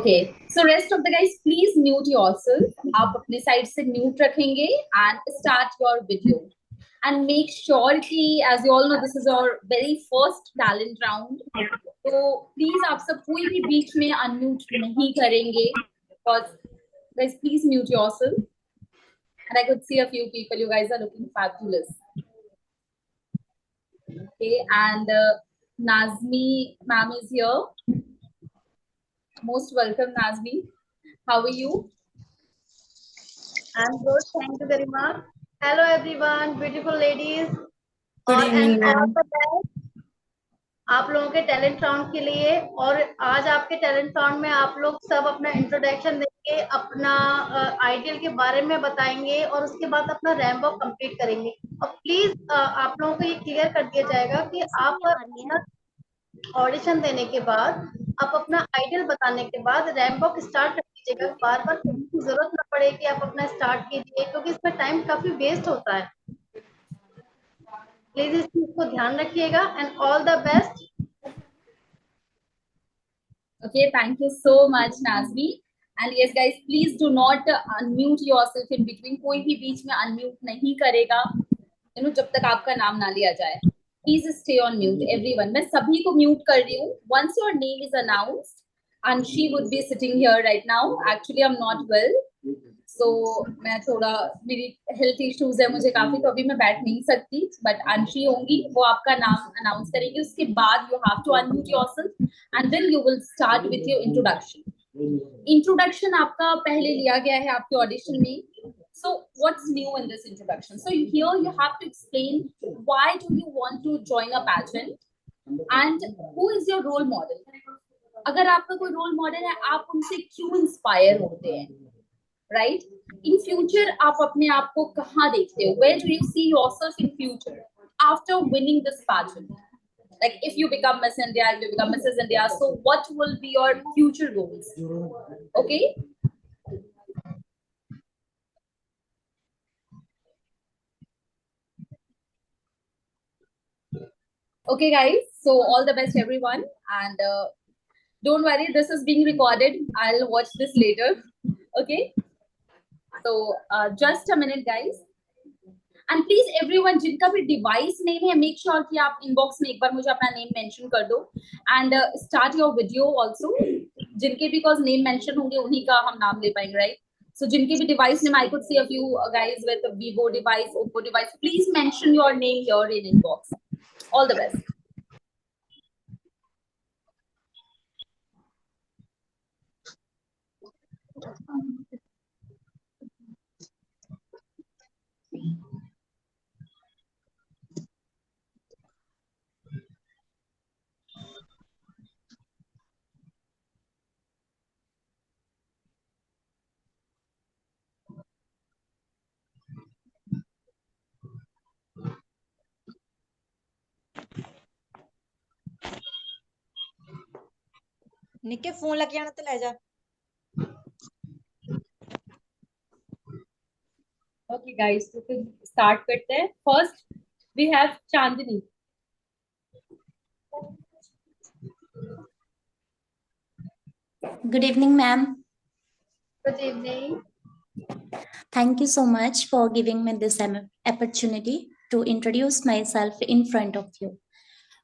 Okay, so rest of the guys, please mute yourself. आप अपने side से mute रखेंगे and start your video. And make sure कि, as you all know, this is our very first talent round. So please आप सब कोई भी बीच में unmute नहीं करेंगे. Because guys, please mute yourself. And I could see a few people. You guys are looking fabulous. Okay, and Nazmi ma'am is here. Most welcome, Nazmi. How are you? I'm good. Thank you very much. Hello, everyone. Beautiful ladies. Good evening, ma'am. आप लोगों के talent round के लिए, और आज आपके talent round में आप लोग सब अपना इंट्रोडक्शन देंगे, अपना आइडियल के बारे में बताएंगे और उसके बाद अपना रैंप वॉक कंप्लीट करेंगे. और प्लीज आप लोगों को ये क्लियर कर दिया जाएगा कि आप अपना ऑडिशन देने के बाद, आप अपना आइडियल बताने के बाद रैंप वॉक स्टार्ट कर दीजिएगा. बार बार कहने की जरूरत ना पड़े कि आप अपना स्टार्ट कीजिए, क्योंकि इसमें टाइम काफी वेस्ट होता है. प्लीज इस चीज को ध्यान रखिएगा and all the best. Okay, thank you so much, Nazmi. And yes, guys, please do not unmute yourself in between. कोई भी बीच में unmute नहीं करेगा, जब तक आपका नाम ना लिया जाए. Please stay on mute, everyone. मैं सभी को mute कर रही हूँ. Once your name is announced, and she would be sitting here right now. Actually, I'm not well. So मैं थोड़ा, मेरी हेल्थ इश्यूज है मुझे काफी, तो अभी मैं बैठ नहीं सकती. बट अंशी होंगी, वो आपका नाम अनाउंस करेंगी. उसके बाद you have to unmute yourself and then you will start with your introduction. Introduction आपका पहले लिया गया है आपके ऑडिशन में. So what's new in this introduction? So here you have to explain why do you want to join a pageant and who is your role model. अगर आपका कोई रोल मॉडल है, आप उनसे क्यों इंस्पायर होते हैं, राइट? इन फ्यूचर आप अपने आप को कहाँ देखते हो? Where do you see yourself in future after winning this pageant? Like if you become Miss India, if you become Mrs. India, so what will be your future goals? Okay. Okay, guys. So all the best, everyone, and don't worry, this is being recorded. I'll watch this later. Okay. So just a minute, guys. And please, everyone, जिनका भी device name है, make sure कि आप inbox में एक बार मुझे अपना name mention कर दो. And start your video also. जिनके भी cause नेम मेंशन होंगे, उन्हीं का हम नाम ले पाएंगे, right? So जिनके भी device name, I could see a few guys with a Vivo device, Oppo device. Please mention your name here in inbox. All the best. निके फोन लग जाना तो ले जा. Okay, guys, तो फिर start करते हैं. First, we have Chandini. Good evening, ma'am. Good evening. Thank you so much for giving me this opportunity to introduce myself in front of you.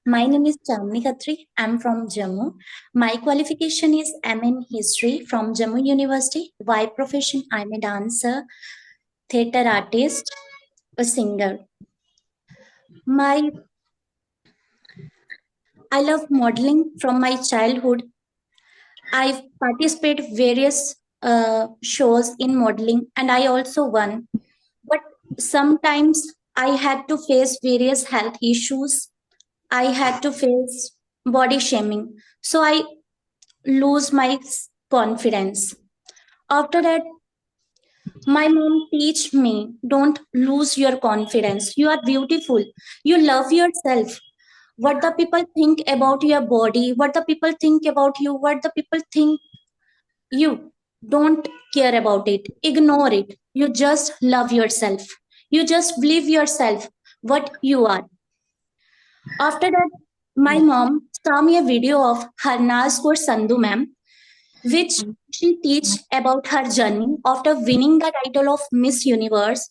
My name is Chandni Khatri. I'm from Jammu. My qualification is M in History from Jammu University. By profession, I'm a dancer, theatre artist, a singer. I love modeling from my childhood. I've participated various shows in modeling and I also won. But sometimes I had to face various health issues. I had to face body shaming. So I lose my confidence. After that, my mom teach me, don't lose your confidence. You are beautiful. You love yourself. What the people think about your body, what the people think about you, what the people think you, don't care about it. Ignore it. You just love yourself. You just believe yourself what you are. After that, my mom saw me a video of Harnaz Kaur Sandhu ma'am. which she teach about her journey after winning the title of Miss Universe.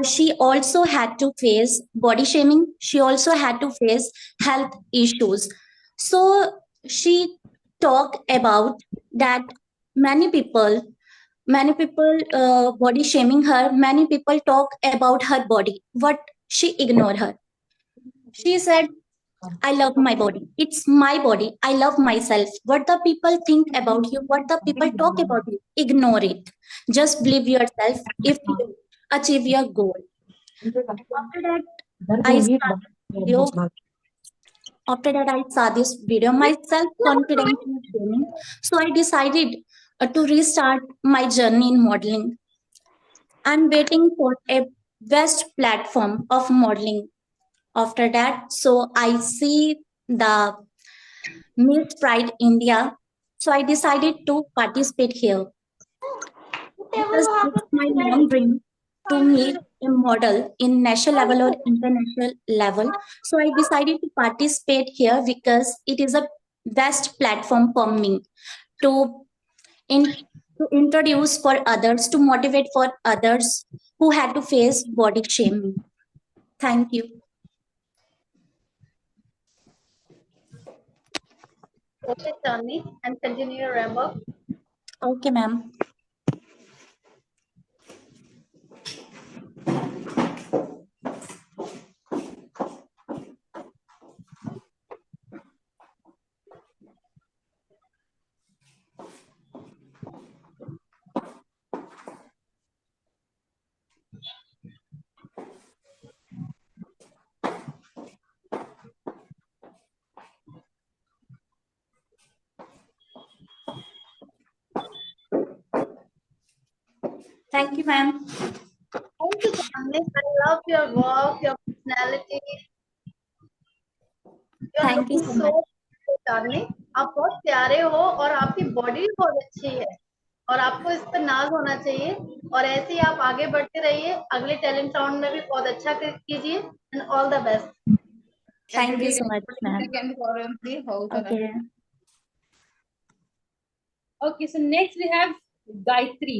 She also had to face body shaming. She also had to face health issues. So she talked about that many people body shaming her. Many people talk about her body, but she ignored her. She said, I love my body. It's my body. I love myself. What the people think about you, what the people talk about you, ignore it. Just believe yourself if you achieve your goal. After that, I started video. After that, I saw this video. My self-confidence was gaining. So I decided to restart my journey in modeling. I'm waiting for a best platform of modeling. After that, so I see the Miss Pride India. So I decided to participate here because it's my long dream to meet a model in national level or international level. So I decided to participate here because it is a best platform for me to to introduce for others, to motivate for others who had to face body shaming. Thank you. Okay, Chandni, and continue your wrap up. Okay, ma'am. Thank you, ma'am. Thank you, Chandni. I love your work, your personality. You're Thank you looking so so much. good, Chandni. आप बहुत प्यारे हो और आपकी body भी बहुत अच्छी है और आपको इस पर नाज होना चाहिए और ऐसे ही आप आगे बढ़ते रहिए अगले टैलेंट राउंड में भी बहुत अच्छा कीजिए and all the best Thank you so much, ma'am. Okay. Okay, so next we have Gayatri.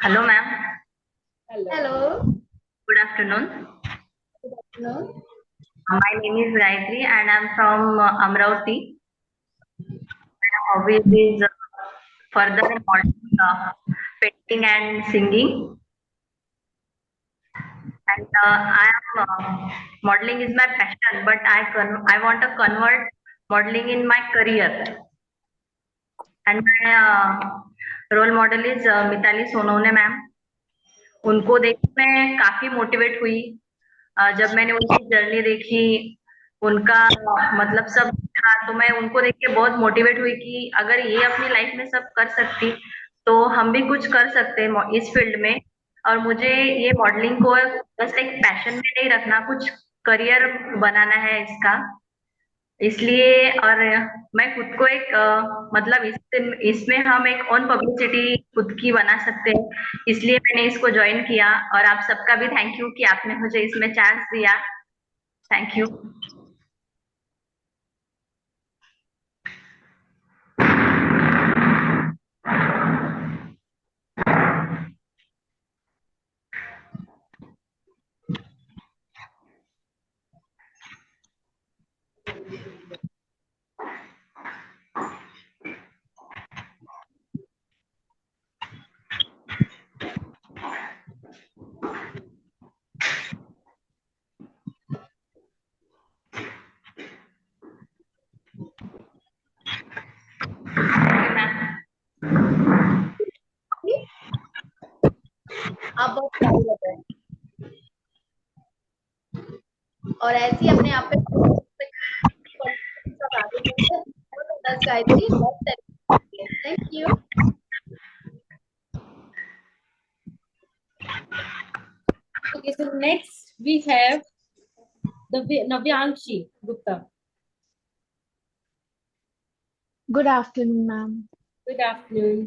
Hello, ma'am. Hello Good afternoon. Good afternoon My name is Gayatri and I'm from Amravati. My hobbies is further modeling, painting and singing. And I am modeling is my passion, but I want to convert modeling in my career. And my role model is Mitali Sonone ma'am. उनको देख मैं काफी motivate हुई जब मैंने उनकी journey देखी उनका मतलब सब था तो मैं उनको देख के बहुत मोटिवेट हुई कि अगर ये अपनी लाइफ में सब कर सकती तो हम भी कुछ कर सकते हैं इस फील्ड में और मुझे ये मॉडलिंग को बस एक पैशन में नहीं रखना कुछ करियर बनाना है इसका इसलिए और मैं खुद को एक मतलब इसमें हम एक ऑन पब्लिसिटी खुद की बना सकते हैं इसलिए मैंने इसको ज्वाइन किया और आप सबका भी थैंक यू कि आपने मुझे इसमें चांस दिया थैंक यू आप बहुत प्यारे लग रहे हैं और ऐसे ही अपने आप पे Gayatri thank you Okay, so next we have the Navyankshi Gupta. Good afternoon, ma'am. Good afternoon.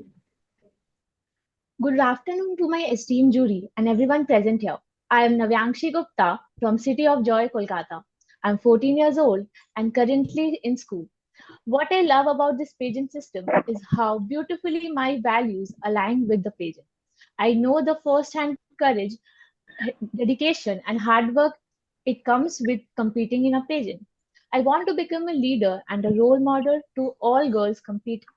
Good afternoon to my esteemed jury and everyone present here. I am Navyankshi Gupta from City of Joy, Kolkata. I'm 14 years old and currently in school. What I love about this pageant system is how beautifully my values align with the pageant. I know the first-hand courage, dedication, and hard work it comes with competing in a pageant. I want to become a leader and a role model to all girls competing.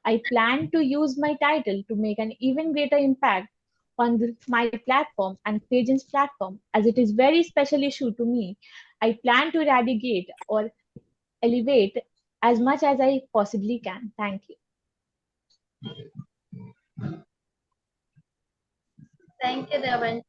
I plan to use my title to make an even greater impact on my platform and pageant's platform, as it is very special issue to me. I plan to eradicate or elevate as much as I possibly can. Thank you. Thank you, Devan.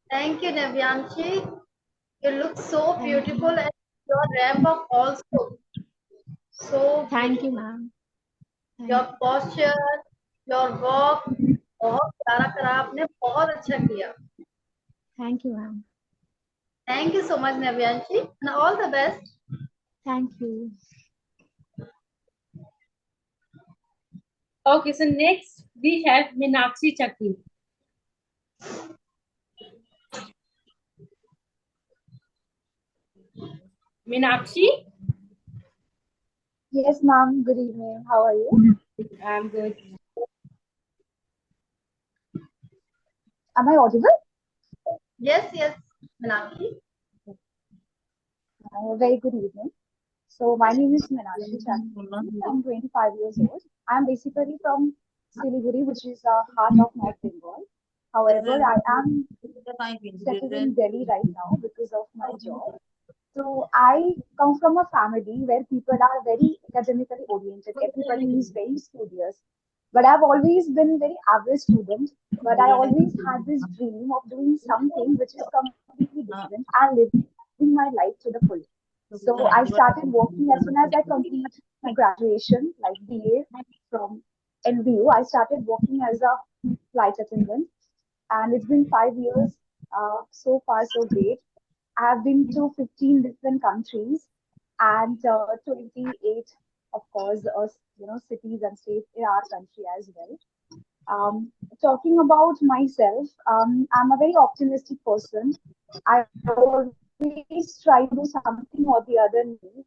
Thank you, Navyanshi. You look so Thank beautiful you. and your ramp up also so Thank you, beautiful. ma'am. Your Thank you. posture, your walk, बहुत प्यारा करा आपने, बहुत अच्छा किया. Thank you, ma'am. Thank you so much, Navyanshi, and all the best. Thank you. Okay, so next we have Meenakshi Chakki. Meenakshi? Yes, ma'am. Good evening. How are you? I'm good. Am I audible? Yes, yes, Meenakshi. Very good evening. So my name is Meenakshi Chakki. I'm 25 years old. I'm basically from Siliguri, which is the heart of North Bengal. However, I am settled in Delhi right now because of my job. So I come from a family where people are very academically oriented. Everybody is very studious. But I've always been very average student. But I always had this dream of doing something which is completely different and living my life to the full. So I started working as soon as I complete my graduation, like BA from NBU. I started working as a flight attendant, and it's been 5 years. So far, so great. I have been to 15 different countries and 28, of course, cities and states in our country as well. Talking about myself, I'm a very optimistic person. I always try to do something or the other new,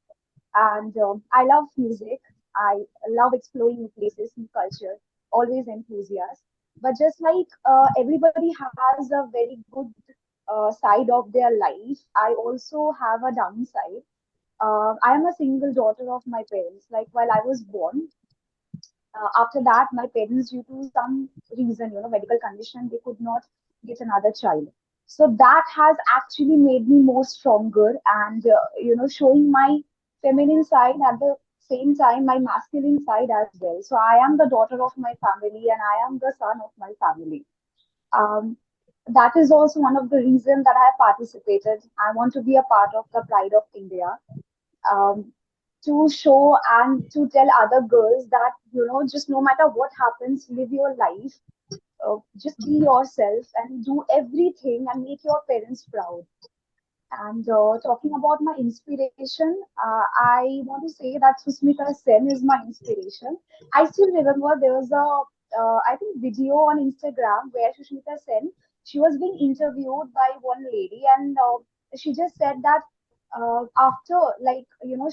and I love music. I love exploring new places, new culture. Always enthusiast. But just like everybody has a very good side of their life, I also have a downside. I am a single daughter of my parents. Like while I was born, after that, my parents, due to some reason, medical condition, they could not get another child. So that has actually made me more stronger and, showing my feminine side at the same time, my masculine side as well. So I am the daughter of my family and I am the son of my family. Um, that is also one of the reasons that I have participated. I want to be a part of the Pride of India, um, to show and to tell other girls that, just no matter what happens, live your life, just be yourself and do everything and make your parents proud. And talking about my inspiration, I want to say that Susmita Sen is my inspiration. I still remember there was I think, video on Instagram where Susmita Sen, she was being interviewed by one lady, and she just said that after, like,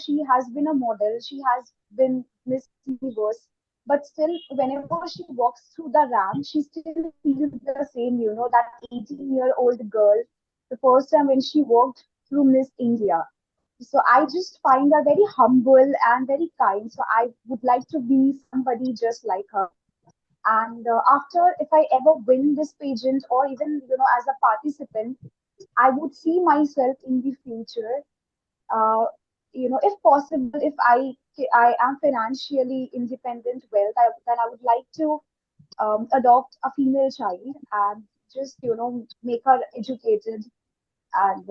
she has been a model, she has been Miss Universe, but still, whenever she walks through the ramp, she still feels the same, that 18-year-old girl the first time when she walked through Miss India. So I just find her very humble and very kind. So I would like to be somebody just like her. And after, if I ever win this pageant or even, as a participant, I would see myself in the future, uh, if possible, if I am financially independent, then I would like to adopt a female child and just make her educated and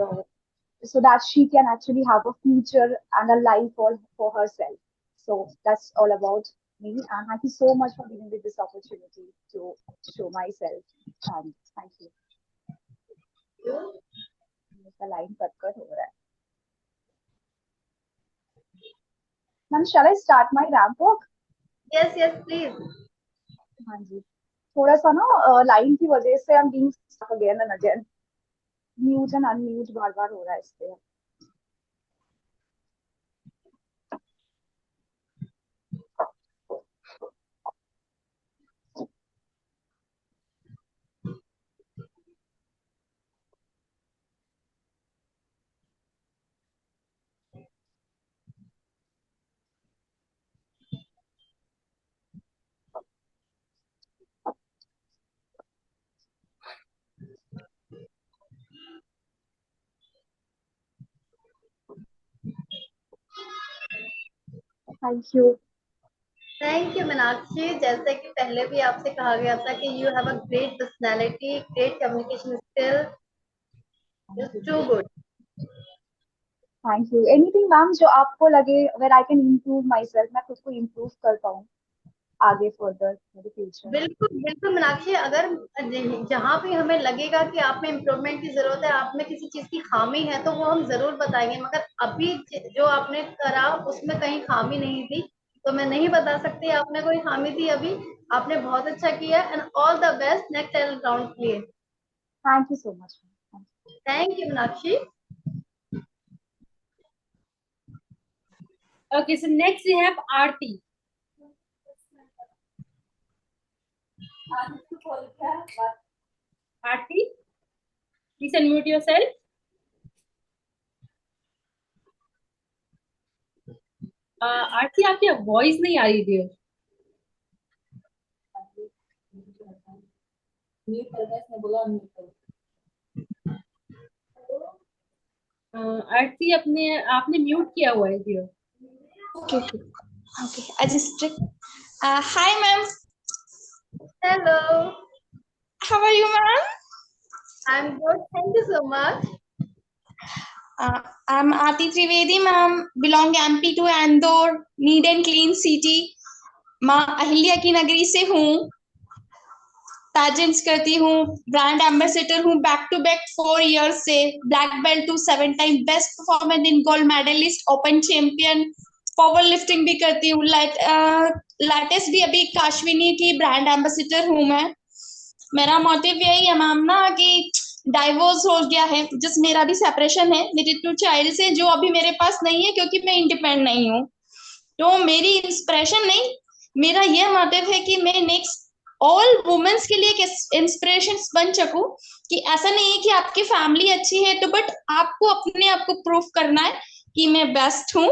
so that she can actually have a future and a life for herself. So that's all about me, and thank you so much for giving me this opportunity to show myself. And thank you. The line cut हो रहा है. Ma'am, shall I start my ramp walk? Yes, please. हाँ जी. थोड़ा सा ना line की वजह से I'm being stuck again and again. Mute and unmute बार-बार हो रहा है इससे. Thank you. Thank you Meenakshi. जैसे कि पहले भी आपसे कहा गया था कि you have a great personality, great communication skill, too good. Thank you. Anything, ma'am, जो आपको लगे where I can improve myself, मैं खुद को improve कर पाऊँ आगे further मेरे future. बिल्कुल मीनाक्षी, अगर जहाँ भी हमें लगेगा कि आप में इम्प्रूवमेंट की जरूरत है, आप में किसी चीज की खामी है, तो वो हम जरूर बताएंगे. मगर अभी जो आपने करा उसमें कहीं खामी नहीं थी, तो मैं नहीं बता सकती आपने कोई खामी थी. अभी आपने बहुत अच्छा किया and all the best next round के लिए. Thank you so much. Thank you Meenakshi. Okay, so next we have Aarti. Aarti, please unmute yourself. आरती, आपकी वॉइस नहीं आ रही थी. आरती आपने म्यूट किया हुआ है dear. Okay. I just check. Hi, ma'am. Hello. How are you, ma'am? I'm good. Thank you so much. I'm Aarti Trivedi, ma'am. Belong MP to Andor, Neat and Clean City. माँ अहिल्या की नगरी से हूँ. Pageants करती हूँ, brand ambassador हूँ back to back 4 years से. Black belt two 7 time best performance in gold medalist, open champion, power lifting भी करती हूँ. लेटेस्ट भी अभी काश्मीनी की ब्रांड एम्बेसडर हूँ मैं. मेरा मोटिव यही है मैम ना कि डाइवोर्स हो गया है, जिस मेरा भी सेपरेशन है मेरे 2 चाइल्ड से, जो अभी मेरे पास नहीं है क्योंकि मैं इंडिपेंडेंट नहीं हूँ. तो मेरी इंस्पिरेशन नहीं, मेरा ये मोटिव है कि मैं नेक्स्ट ऑल वुमेन्स के लिए एक इंस्पिरेशन बन सकूं कि ऐसा नहीं है कि आपकी फैमिली अच्छी है तो बट आपको अपने आप को प्रूफ करना है कि मैं बेस्ट हूँ,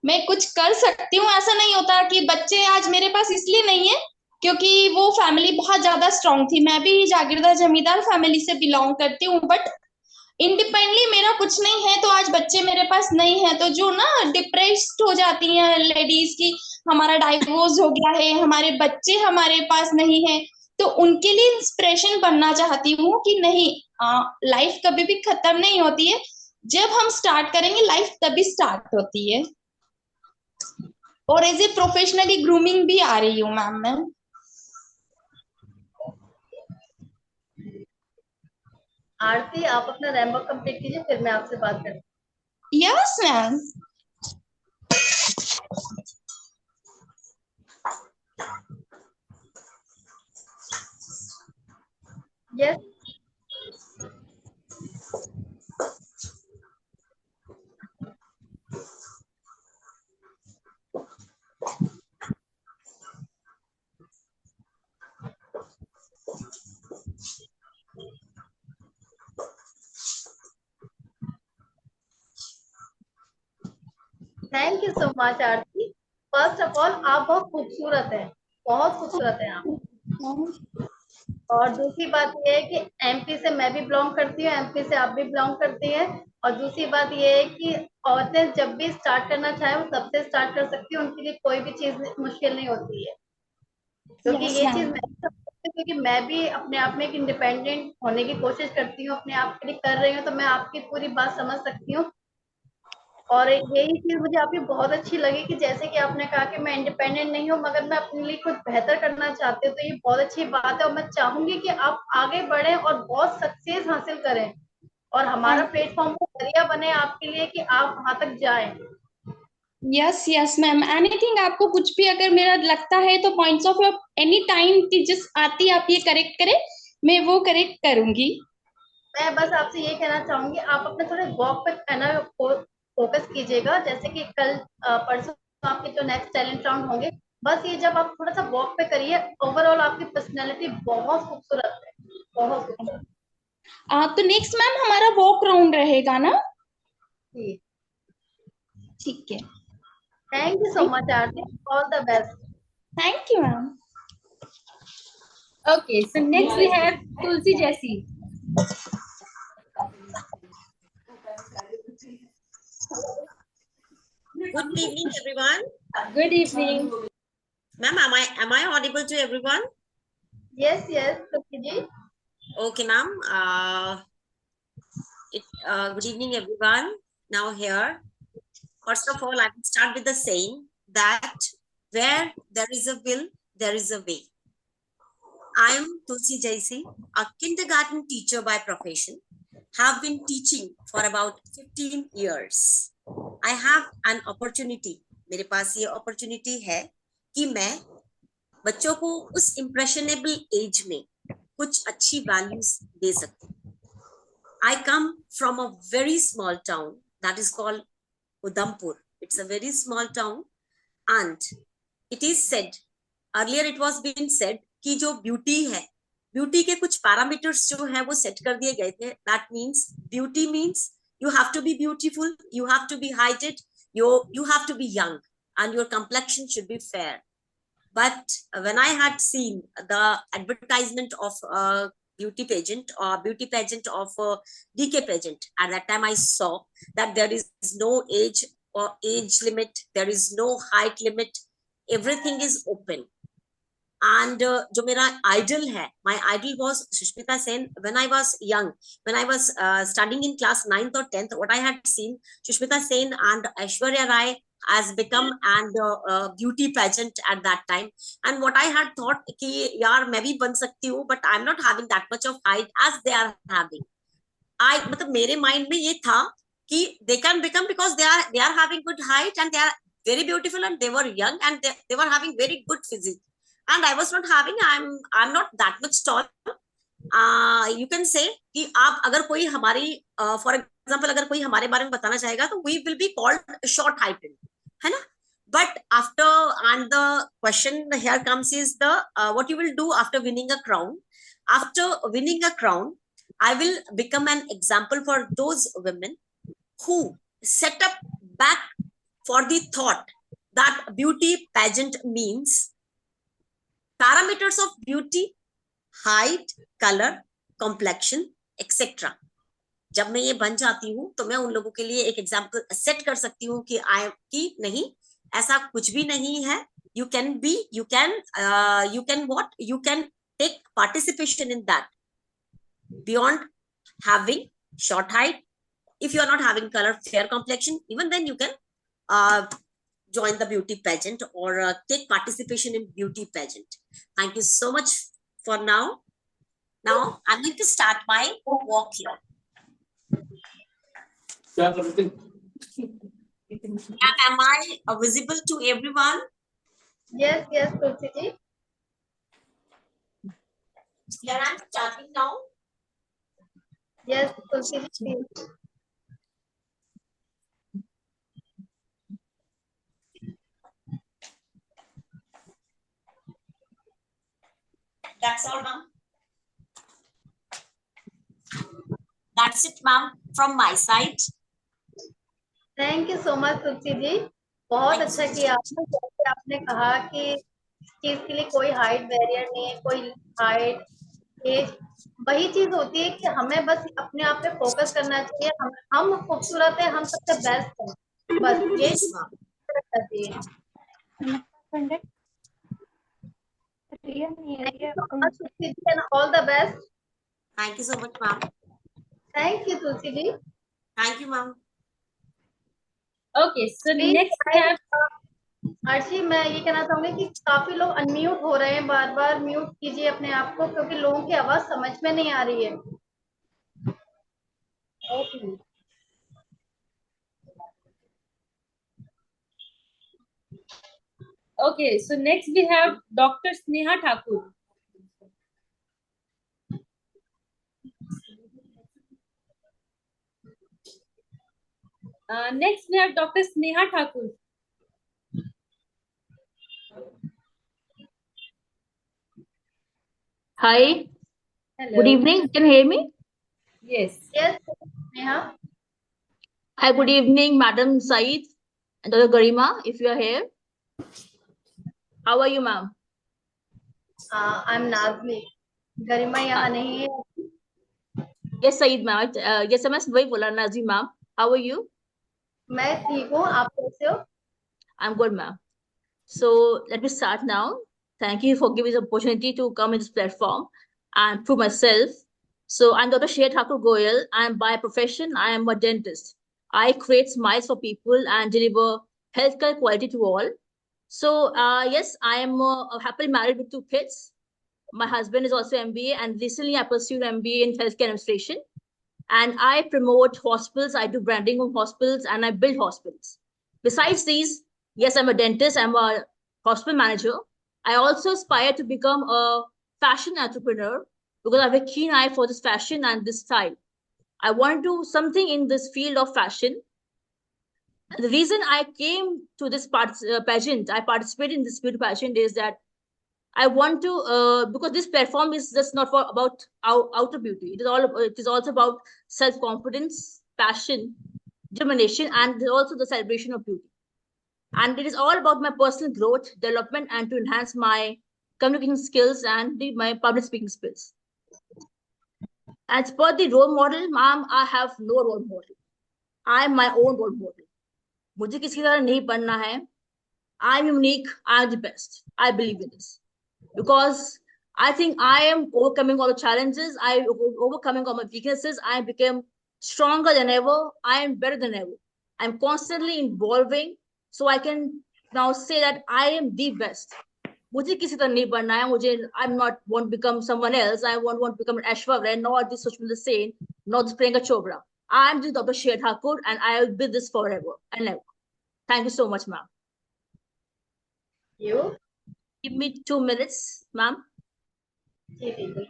मैं कुछ कर सकती हूँ. ऐसा नहीं होता कि बच्चे आज मेरे पास इसलिए नहीं है क्योंकि वो फैमिली बहुत ज्यादा स्ट्रांग थी. मैं भी जागीरदार जमींदार फैमिली से बिलोंग करती हूँ, बट इंडिपेंडेंटली मेरा कुछ नहीं है तो आज बच्चे मेरे पास नहीं है. तो जो ना डिप्रेस्ड हो जाती हैं लेडीज की, हमारा डाइवोर्स हो गया है, हमारे बच्चे हमारे पास नहीं है, तो उनके लिए इंस्पिरेशन बनना चाहती हूँ कि नहीं, लाइफ कभी भी खत्म नहीं होती है. जब हम स्टार्ट करेंगे लाइफ तभी स्टार्ट होती है. और एज ए प्रोफेशनली ग्रूमिंग भी आ रही हूँ मैम मैं. आरती, आप अपना रैंप कंप्लीट कीजिए, फिर मैं आपसे बात करती हूँ. Yes ma'am. Yes. Thank you so much Aarti. First of all आप बहुत खूबसूरत हैं, बहुत खूबसूरत हैं आप. और दूसरी बात यह है कि एमपी से मैं भी बिलोंग करती हूँ, एमपी से आप भी बिलोंग करती हैं. और दूसरी बात ये है कि औरतें जब भी स्टार्ट करना चाहे वो तब से स्टार्ट कर सकती है, उनके लिए कोई भी चीज मुश्किल नहीं होती है। क्योंकि Yes, ये चीज ma'am. मैं भी समझती हूँ, क्योंकि मैं भी अपने आप में एक इंडिपेंडेंट होने की कोशिश करती हूँ, अपने आप के लिए कर रही हूँ, तो मैं आपकी पूरी बात समझ सकती हूँ। और यही चीज मुझे आपकी बहुत अच्छी लगी कि जैसे कि आपने कहा कि मैं इंडिपेंडेंट नहीं हूँ मगर मैं अपने लिए कुछ बेहतर करना चाहती हूँ, तो ये बहुत अच्छी बात है और मैं चाहूंगी कि आप आगे बढ़े और बहुत सक्सेस हासिल करें और हमारा Thank प्लेटफॉर्म को जरिया बने आपके लिए कि आप वहां तक जाएं। यस मैम, एनीथिंग, आपको कुछ भी अगर मेरा लगता है तो points of view any time की जिस आती है आप ये करेक्ट करें, मैं वो करेक्ट करूंगी। मैं बस आपसे ये कहना चाहूंगी, आप अपने थोड़े वॉक पे है ना फोकस कीजिएगा, जैसे कि कल परसों आपके जो नेक्स्ट टैलेंट राउंड होंगे, बस ये जब आप थोड़ा सा वॉक पे करिए, ओवरऑल आपकी पर्सनैलिटी बहुत खूबसूरत है, बहुत खूबसूरत। तो नेक्स्ट मैम हमारा वॉक राउंड रहेगा ना? जी, ठीक है, thank you so much Aarti, all the best. Thank you ma'am. Okay, so next we have Tulsi Jesse. Good evening, everyone. Good evening. Ma'am, am I audible to everyone? Yes, Tulsi ji. Okay, ma'am. Good evening, everyone. Now here, first of all, I will start with the saying that where there is a will, there is a way. I am Tulsi Jaisi, a kindergarten teacher by profession. Have been teaching for about 15 years. I have an opportunity. मेरे पास ये opportunity है कि मैं बच्चों को उस impressionable age में कुछ अच्छी values दे सकती हूँ. I come from a very small town that is called Udhampur. It's a very small town, and it is said, earlier it was being said कि जो beauty है, ब्यूटी के कुछ पैरामीटर्स जो है वो सेट कर दिए गए थे. That means beauty means you have to be beautiful, you have to be heighted, you have to be young, and your complexion should be fair. But when I had seen the advertisement of beauty pageant of DK pageant, at that time I saw that there is no age or age limit, there is no height limit, everything is open. And जो मेरा idol है, my idol was Sushmita Sen. When I was young, when I was studying in class 9th or 10th, what I had seen, Sushmita Sen and Aishwarya Rai has become and beauty pageant at that time. And what I had thought कि यार मैं भी बन सकती हूँ, but I'm not having that much of height as they are having. मतलब मेरे mind में ये था कि they can become because they are having good height and they are very beautiful and they were young and they were having very good physique. And I was not having, I'm not that much tall. You can say कि आप अगर कोई हमारी for example अगर कोई हमारे बारे में बताना चाहेगा तो we will be called short heighted, है ना? But after, and the question here comes is the what you will do after winning a crown. After winning a crown, I will become an example for those women who set up back for the thought that beauty pageant means parameters of beauty, height, color, complexion, etc. जब मैं ये बन जाती हूँ तो मैं उन लोगों के लिए एक एग्जाम्पल सेट कर सकती हूँ कि नहीं, ऐसा कुछ भी नहीं है. You can take participation in that beyond having short height. If you are not having color, fair complexion, even then you can join the beauty pageant or take participation in beauty pageant. Thank you so much for now. Now I'm going to start my walk here. Am I visible to everyone? Yes, Tulsi ji. Here I'm starting now. Yes, Tulsi ji. That's all, ma'am. That's it, ma'am, from my side. Thank you so much Tulsi ji, बहुत अच्छा किया आपने. जैसे आपने कहा कि इस चीज के लिए कोई हाइट बैरियर नहीं है, कोई हाइट ये वही चीज होती है कि हमें बस अपने आप पे फोकस करना चाहिए। हम खूबसूरत है, हम सबसे बेस्ट हैं, बस ये Yes, चीज ma'am. चाहिए। Thank you so much Tulsi ji and all the best. Thank you so much, ma'am. Thank you Tulsi ji. Thank you, ma'am. Okay, so next we have Arshi, मैं ये कहना चाहूंगी कि काफी लोग अनम्यूट हो रहे हैं, बार बार म्यूट कीजिए अपने आप को, क्योंकि लोगों की आवाज समझ में नहीं आ रही है। okay. Okay, so next we have Dr. Sneha Thakur. Next we have Dr. Sneha Thakur. Hi, Hello. good evening. Can you hear me? Yes. Yes, Sneha. Hi, good evening, Madam Said and Dr. Garima, if you are here. How are you, ma'am? I'm Nazmi. गरिमा यहाँ नहीं है। Yes, Said, ma'am. Yes, मैं वही बोला, Nazmi, ma'am. How are you? मैं ठीक हूँ, आप कैसे हो? I'm good, ma'am. So let me start now. Thank you for giving the opportunity to come in this platform and prove myself. So I'm Dr. Shea Thakur Goyal. I'm by profession, I am a dentist. I create smiles for people and deliver healthcare quality to all. So yes, I am happily married with 2 kids. My husband is also MBA, and recently I pursued MBA in healthcare administration. And I promote hospitals, I do branding of hospitals, and I build hospitals. Besides these, yes, I'm a dentist, I'm a hospital manager. I also aspire to become a fashion entrepreneur because I have a keen eye for this fashion and this style. I want to do something in this field of fashion. The reason I came to this pageant, I participated in this beauty pageant, is that I want to because this platform is just not for about outer beauty. It is also about self confidence, passion, determination, and also the celebration of beauty. And it is all about my personal growth, development, and to enhance my communication skills and my public speaking skills. As per the role model, ma'am, I have no role model. I am my own role model. मुझे किसी तरह नहीं बनना है. I'm unique. I'm the best. I believe in this because I think I am overcoming all the challenges. I overcoming all my weaknesses. I became stronger than ever. I am better than ever. I'm constantly evolving, so I can now say that I am the best. मुझे किसी तरह नहीं बनना है. मुझे I'm not want to become someone else. I want to become an Ashwa Ren, not this Sushmita Sen, not this Priyanka Chopra. I'm the Dr. Shea Thakur, and I will be this forever and ever. Thank you so much, ma'am. You? Give me 2 minutes, ma'am. जी ठीक है।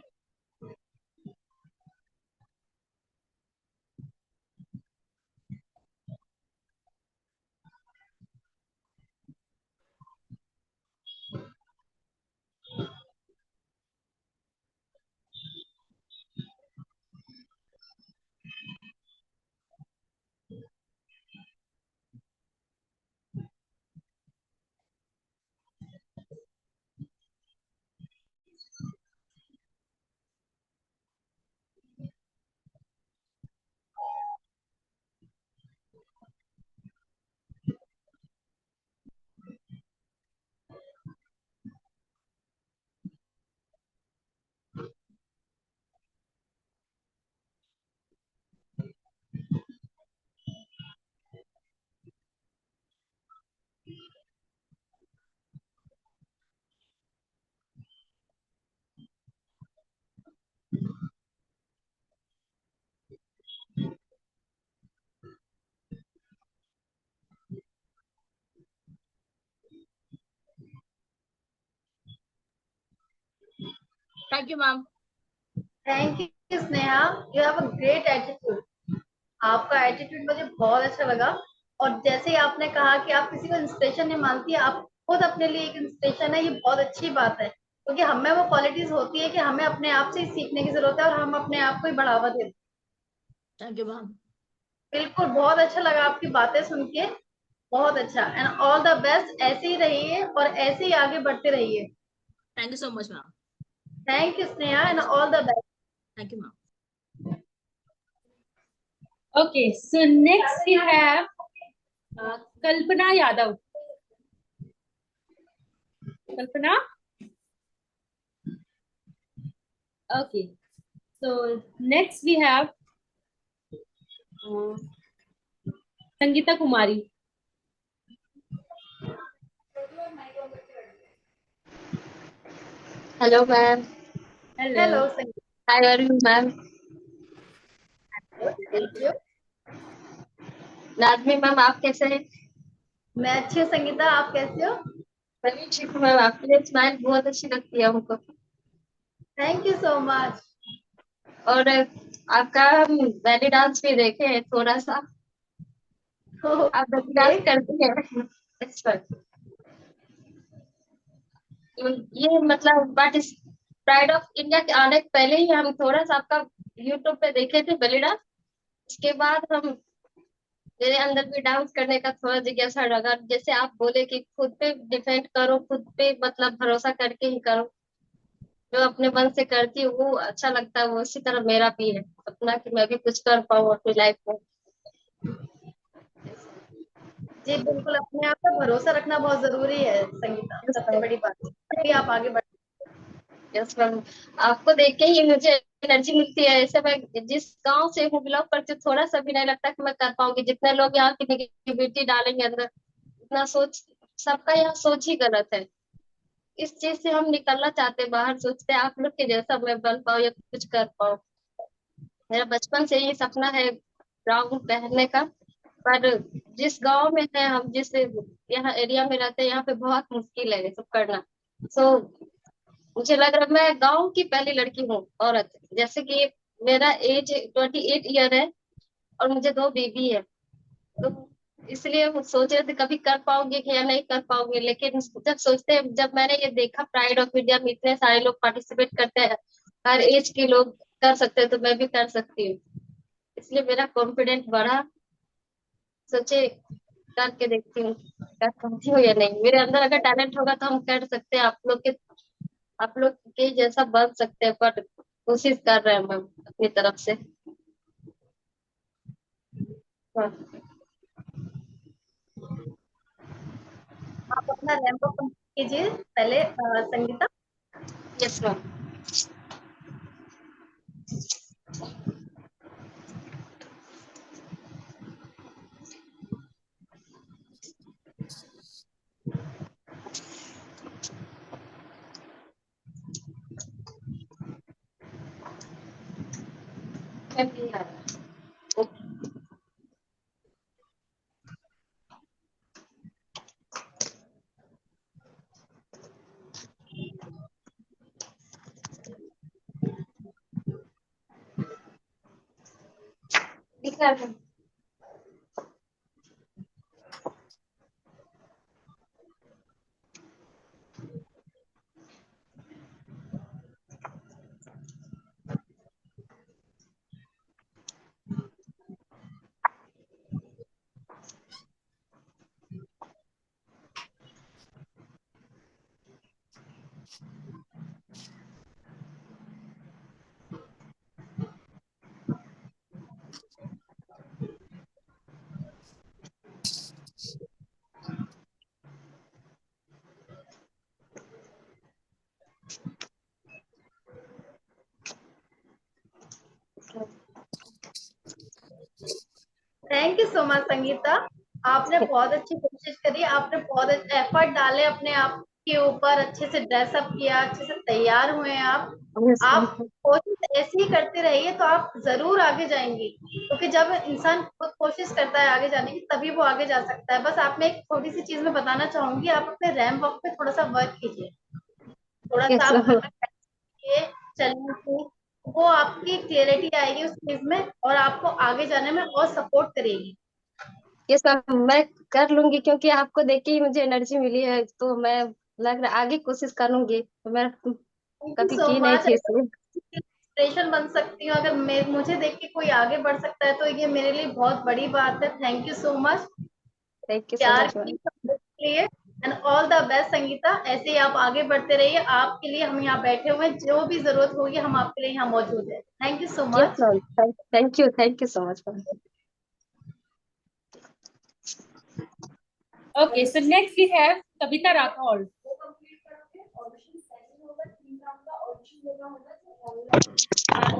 Thank you, ma'am. Thank you Sneha, you have a great attitude. आपका attitude मुझे बहुत अच्छा लगा। और जैसे ही आपने कहा कि आप किसी को इंस्पिरेशन नहीं मानती, आप खुद अपने लिए एक इंस्पिरेशन है, ये बहुत अच्छी बात है, क्योंकि हमें वो क्वालिटीज होती है कि हमें अपने आप से ही सीखने की जरूरत है और हम अपने आप को ही बढ़ावा देते हैं। Thank you ma'am. बिल्कुल, बहुत अच्छा लगा आपकी बातें सुन के, बहुत अच्छा। एंड ऑल द बेस्ट, ऐसे ही रहिए और ऐसे ही आगे बढ़ते रहिए। Thank you so much ma'am. Thank you, Sneha, and all the best. Thank you, ma'am. Okay, so next we have Kalpana Yadav. Kalpana? Okay, so next we have Sangeeta Kumari. Hello ma'am. Hello, Sangeeta. Hi Arun ma'am. Thank you. Nazmi ma'am, आप कैसे हैं? मैं अच्छी हूँ संगीता, आप कैसे हो? मैं भी ठीक हूँ मैम। आपकी स्माइल बहुत अच्छी लगती है हमको। Thank you so much. और आपका हम बैली डांस भी देखे हैं थोड़ा सा। आप बैली डांस करती हैं इस पर। ये मतलब प्राइड ऑफ इंडिया के आने के पहले ही हम थोड़ा सा आपका यूट्यूब पे देखे थे बैली डांस। उसके बाद मेरे अंदर भी डांस करने का थोड़ा जिज्ञासा लगा। जैसे आप बोले कि खुद पे डिपेंड करो, खुद पे मतलब भरोसा करके ही करो, जो अपने मन से करती हूँ वो अच्छा लगता है। वो उसी तरह मेरा भी है अपना, कि मैं भी कुछ कर पाऊँ अपनी लाइफ में। जी बिल्कुल, अपने आप पर भरोसा रखना बहुत जरूरी है संगीता, सबसे बड़ी बात है, तभी आप आगे बढ़। यस मैम, आपको देख के ही मुझे एनर्जी मिलती है। ऐसे मैं जिस गांव से हूँ बिलोंग करती हूँ, थोड़ा सा भी नहीं लगता कि मैं कर पाऊंगी। जितने लोग यहाँ की निगेटिविटी डालेंगे अंदर, इतना सोच, सबका यहाँ सोच ही गलत है। इस चीज से हम निकलना चाहते हैं बाहर, सोचते हैं आप लोग के जैसा मैं बन पाऊँ या कुछ कर पाऊँ। मेरा बचपन से ही सपना है गाउन पहनने का, पर जिस गांव में है हम, जिस यहाँ एरिया में रहते हैं, यहाँ पे बहुत मुश्किल है ये सब करना। सो मुझे लग रहा है मैं गांव की पहली लड़की हूँ औरत। जैसे कि मेरा एज 28 ईयर है और मुझे 2 बेबी है, तो इसलिए वो सोच रहे थे कभी कर पाओगे कि या नहीं कर पाओगे। लेकिन जब सोचते हैं, जब मैंने ये देखा प्राइड ऑफ इंडिया में इतने सारे लोग पार्टिसिपेट करते हैं, हर एज के लोग कर सकते हैं, तो मैं भी कर सकती हूँ। इसलिए मेरा कॉन्फिडेंस बढ़ा। सोचे करके देखती हूँ कर पाती हूँ या नहीं। मेरे अंदर अगर टैलेंट होगा तो हम कर सकते हैं, आप लोग के जैसा बन सकते हैं। पर कोशिश कर रहे हैं मैम अपनी तरफ से। हाँ। आप अपना रैंप अप कीजिए पहले संगीता। Yes ma'am. दिखा ma'am. Thank you so much Sangeeta, आपने बहुत अच्छी कोशिश करी, आपने बहुत एफर्ट डाले अपने आप के ऊपर, अच्छे से ड्रेसअप किया, अच्छे से तैयार हुए आप कोशिश ऐसी ही करते रहिए तो आप जरूर आगे जाएंगी, क्योंकि जब इंसान खुद कोशिश करता है आगे जाने की तभी वो आगे जा सकता है। बस आप में एक छोटी सी चीज में बताना चाहूंगी, आप अपने रैंप वॉक पे थोड़ा सा वर्क कीजिए, थोड़ा सा आप चलने की, वो आपकी क्लियरिटी आएगी उस चीज में और आपको आगे जाने में और सपोर्ट करेगी। यस मैम, मैं कर लूंगी, क्योंकि आपको देख के ही मुझे एनर्जी मिली है। तो मैं लग रहा आगे कोशिश करूंगी। तो मैं कभी सो की नहीं मच, थी इसलिए। इंस्पिरेशन बन सकती हूँ। अगर मुझे देख के कोई आगे बढ़ सकता है तो ये मेरे लिए बहुत बड़ी बात है। Thank you so much thank you सो प्यार मच की मैम। सपोर्ट के लिए। And all the best Sangeeta, ऐसे ही आप आगे बढ़ते रहिए। आपके लिए हम यहाँ बैठे हुए हैं, जो भी जरूरत होगी हम आपके लिए यहाँ मौजूद है। Thank you so Yes, much. ma'am. Thank you so much, ma'am. Okay, so next we have Kavita Rathod.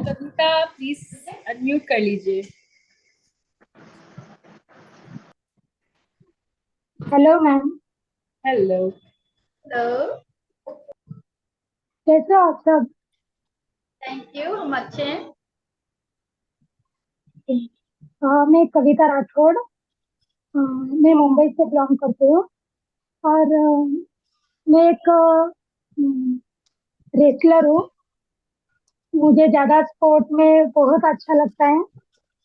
Kavita please unmute कर लीजिए। Hello ma'am. हेलो। हेलो, कैसे हो आप सब? थैंक यू, हम अच्छे हैं। मैं कविता राठौड़, मैं मुंबई से बिलोंग करती हूँ और मैं एक रेसलर हूँ। मुझे ज़्यादा स्पोर्ट में बहुत अच्छा लगता है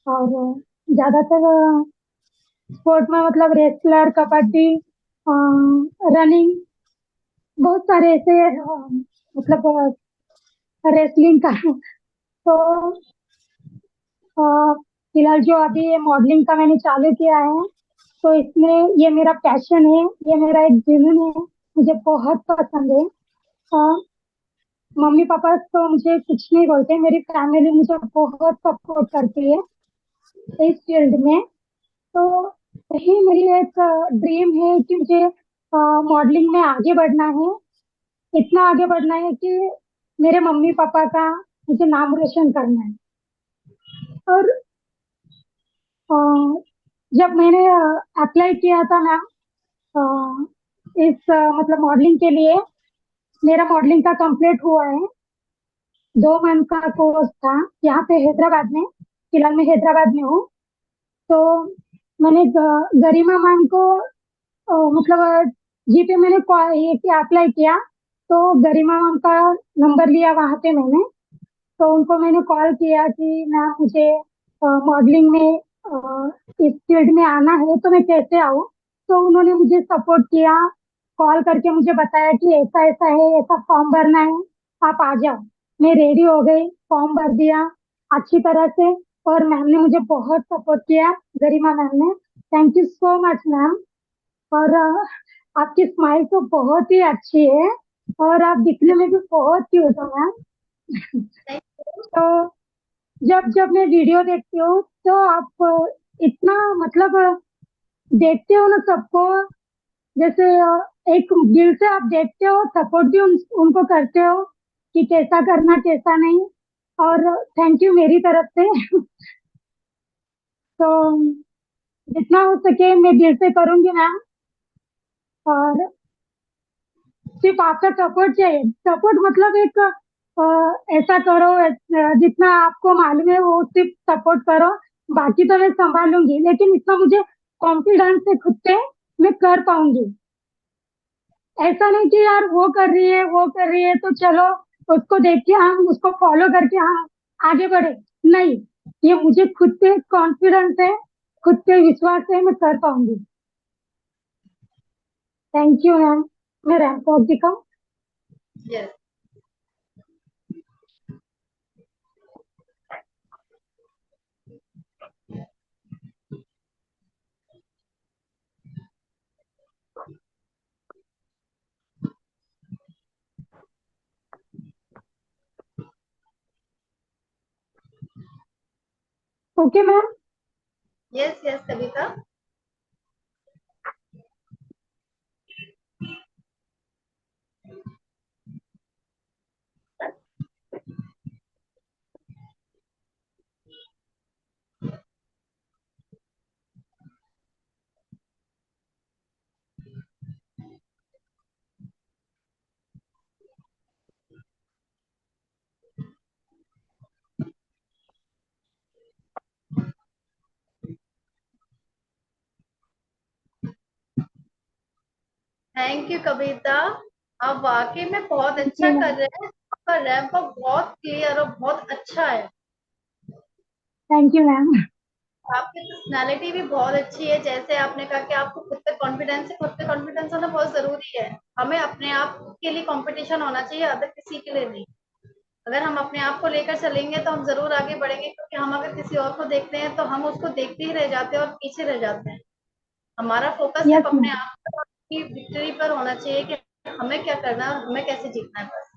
और ज़्यादातर स्पोर्ट में मतलब रेसलर, कबड्डी, रनिंग, बहुत सारे ऐसे मतलब रेसलिंग का। तो फिलहाल जो अभी ये मॉडलिंग का मैंने चालू किया है, तो इसमें ये मेरा पैशन है, ये मेरा एक जुनून है, मुझे बहुत पसंद है। मम्मी पापा तो मुझे कुछ नहीं बोलते, मेरी फैमिली मुझे बहुत सपोर्ट करती है इस फील्ड में। तो यही मेरी एक ड्रीम है कि मुझे मॉडलिंग में आगे बढ़ना है, इतना आगे बढ़ना है कि मेरे मम्मी पापा का मुझे नाम रोशन करना है। और जब मैंने अप्लाई किया था ना इस मतलब मॉडलिंग के लिए, मेरा मॉडलिंग का कंप्लीट हुआ है। 2 मंथ का कोर्स था यहाँ पे हैदराबाद में। फिलहाल मैं हैदराबाद में हूँ। तो मैंने गरिमा मैम को मतलब जीपे मैंने ये अप्लाई किया, तो गरिमा मैम का नंबर लिया वहाँ पे मैंने। तो उनको मैंने कॉल किया कि मैम मुझे मॉडलिंग में इस फील्ड में आना है, तो मैं कैसे आऊँ? तो उन्होंने मुझे सपोर्ट किया, कॉल करके मुझे बताया कि ऐसा ऐसा है, ऐसा फॉर्म भरना है, आप आ जाओ। मैं रेडी हो गई, फॉर्म भर दिया अच्छी तरह से और मैम ने मुझे बहुत सपोर्ट किया, गरिमा मैम ने। Thank you so much ma'am. और आपकी स्माइल तो बहुत ही अच्छी है और आप दिखने में भी बहुत क्यूट हो मैम। तो जब जब मैं वीडियो देखती हूँ तो आप इतना मतलब देखते हो ना सबको, जैसे एक दिल से आप देखते हो, सपोर्ट भी उनको करते हो कि कैसा करना कैसा नहीं। और थैंक यू मेरी तरफ से। तो जितना हो सके मैं दिल से करूंगी मैम। और सिर्फ आपका सपोर्ट चाहिए। सपोर्ट मतलब एक ऐसा करो, जितना आपको मालूम है वो सिर्फ सपोर्ट करो, बाकी तो मैं संभालूंगी। लेकिन इतना मुझे कॉन्फिडेंस है खुद पे, मैं कर पाऊंगी। ऐसा नहीं कि यार वो कर रही है वो कर रही है तो चलो उसको देख के हम उसको फॉलो करके हम आगे बढ़े। नहीं, ये मुझे खुद पे कॉन्फिडेंस है, खुद पे विश्वास है, मैं कर पाऊंगी। Thank you ma'am. मैं रैंप वॉक दिखाऊं? Yes. Okay ma'am. Yes yes Kavita. Thank you Kavita, आप वाकई में बहुत अच्छा कर रहे हैं। आपका रैंप बहुत क्लियर और बहुत अच्छा है। Thank you ma'am. आपकी पर्सनालिटी भी बहुत अच्छी है। जैसे आपने कहा कि आपको खुद पे कॉन्फिडेंस है, खुद पे कॉन्फिडेंस होना बहुत जरूरी है। हमें अपने आप के लिए कंपटीशन होना चाहिए, अदर किसी के लिए नहीं। अगर हम अपने आप को लेकर चलेंगे तो हम जरूर आगे बढ़ेंगे, क्योंकि हम अगर किसी और को देखते हैं तो हम उसको देखते ही रह जाते हैं और पीछे रह जाते हैं। हमारा फोकस सिर्फ अपने आप पर, आपकी विक्ट्री पर होना चाहिए कि हमें क्या करना है और हमें कैसे जीतना है बस।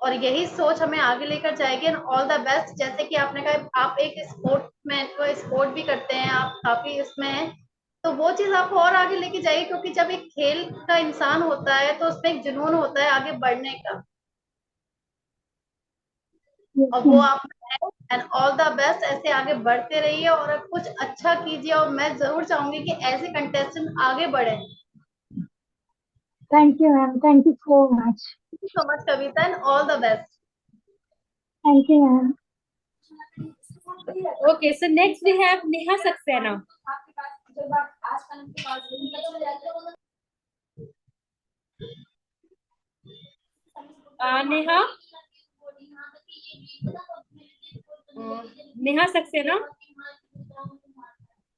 और यही सोच हमें आगे लेकर जाएगी। And all the best. जैसे कि आपने कहा आप एक स्पोर्ट भी करते हैं, आप काफी इसमें हैं, तो वो चीज आपको और आगे लेके जाएगी, क्योंकि जब एक खेल का इंसान होता है तो उसमें एक जुनून होता है आगे बढ़ने का, और वो आप एंड ऑल द बेस्ट। ऐसे आगे बढ़ते रहिए और कुछ अच्छा कीजिए, और मैं जरूर चाहूंगी कि ऐसे कंटेस्टेंट आगे बढ़े। Thank you, ma'am. Thank you so much. Thank you so much Kavita, and all the best. Thank you, ma'am. Okay, so next we have Neha Saxena. Neha? Neha Saxena?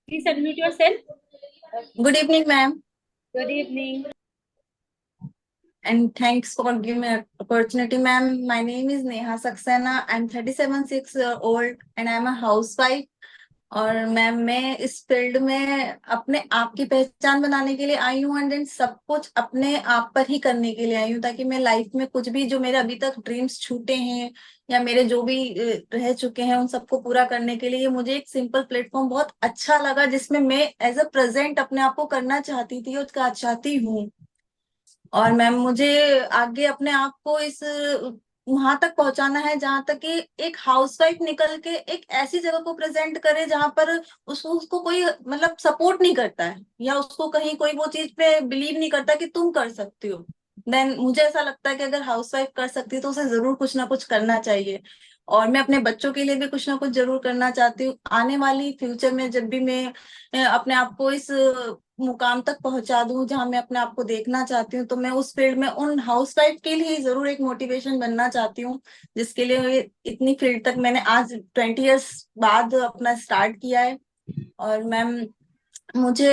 Please unmute yourself. Good evening, ma'am. Good evening. And thanks for giving me an opportunity, ma'am. My name is Neha Saxena. I'm 37 years old and I'm a housewife. और ma'am मैं इस field में अपने आप की पहचान बनाने के लिए आई हूँ, एंड सब कुछ अपने आप पर ही करने के लिए आई हूँ, ताकि मैं लाइफ में कुछ भी जो मेरे अभी तक ड्रीम्स छूटे हैं या मेरे जो भी रह चुके हैं उन सबको पूरा करने के लिए मुझे एक सिंपल प्लेटफॉर्म बहुत अच्छा लगा, जिसमें मैं एज अ प्रेजेंट अपने आप को करना चाहती थी और चाहती हूँ। और मैम मुझे आगे अपने आप को इस वहां तक पहुंचाना है जहां तक कि एक हाउसवाइफ निकल के एक ऐसी जगह को प्रेजेंट करे जहां पर उसको कोई मतलब सपोर्ट नहीं करता है, या उसको कहीं कोई वो चीज पे बिलीव नहीं करता कि तुम कर सकती हो। देन मुझे ऐसा लगता है कि अगर हाउसवाइफ कर सकती है तो उसे जरूर कुछ ना कुछ करना चाहिए। और मैं अपने बच्चों के लिए भी कुछ ना कुछ जरूर करना चाहती हूँ। आने वाली फ्यूचर में जब भी मैं अपने आप को इस मुकाम तक पहुंचा दूं जहां मैं अपने आप को देखना चाहती हूँ, तो मैं उस फील्ड में उन हाउसवाइफ के लिए जरूर एक मोटिवेशन बनना चाहती हूँ, जिसके लिए इतनी फील्ड तक मैंने आज 20 years बाद अपना स्टार्ट किया है। और मैम मुझे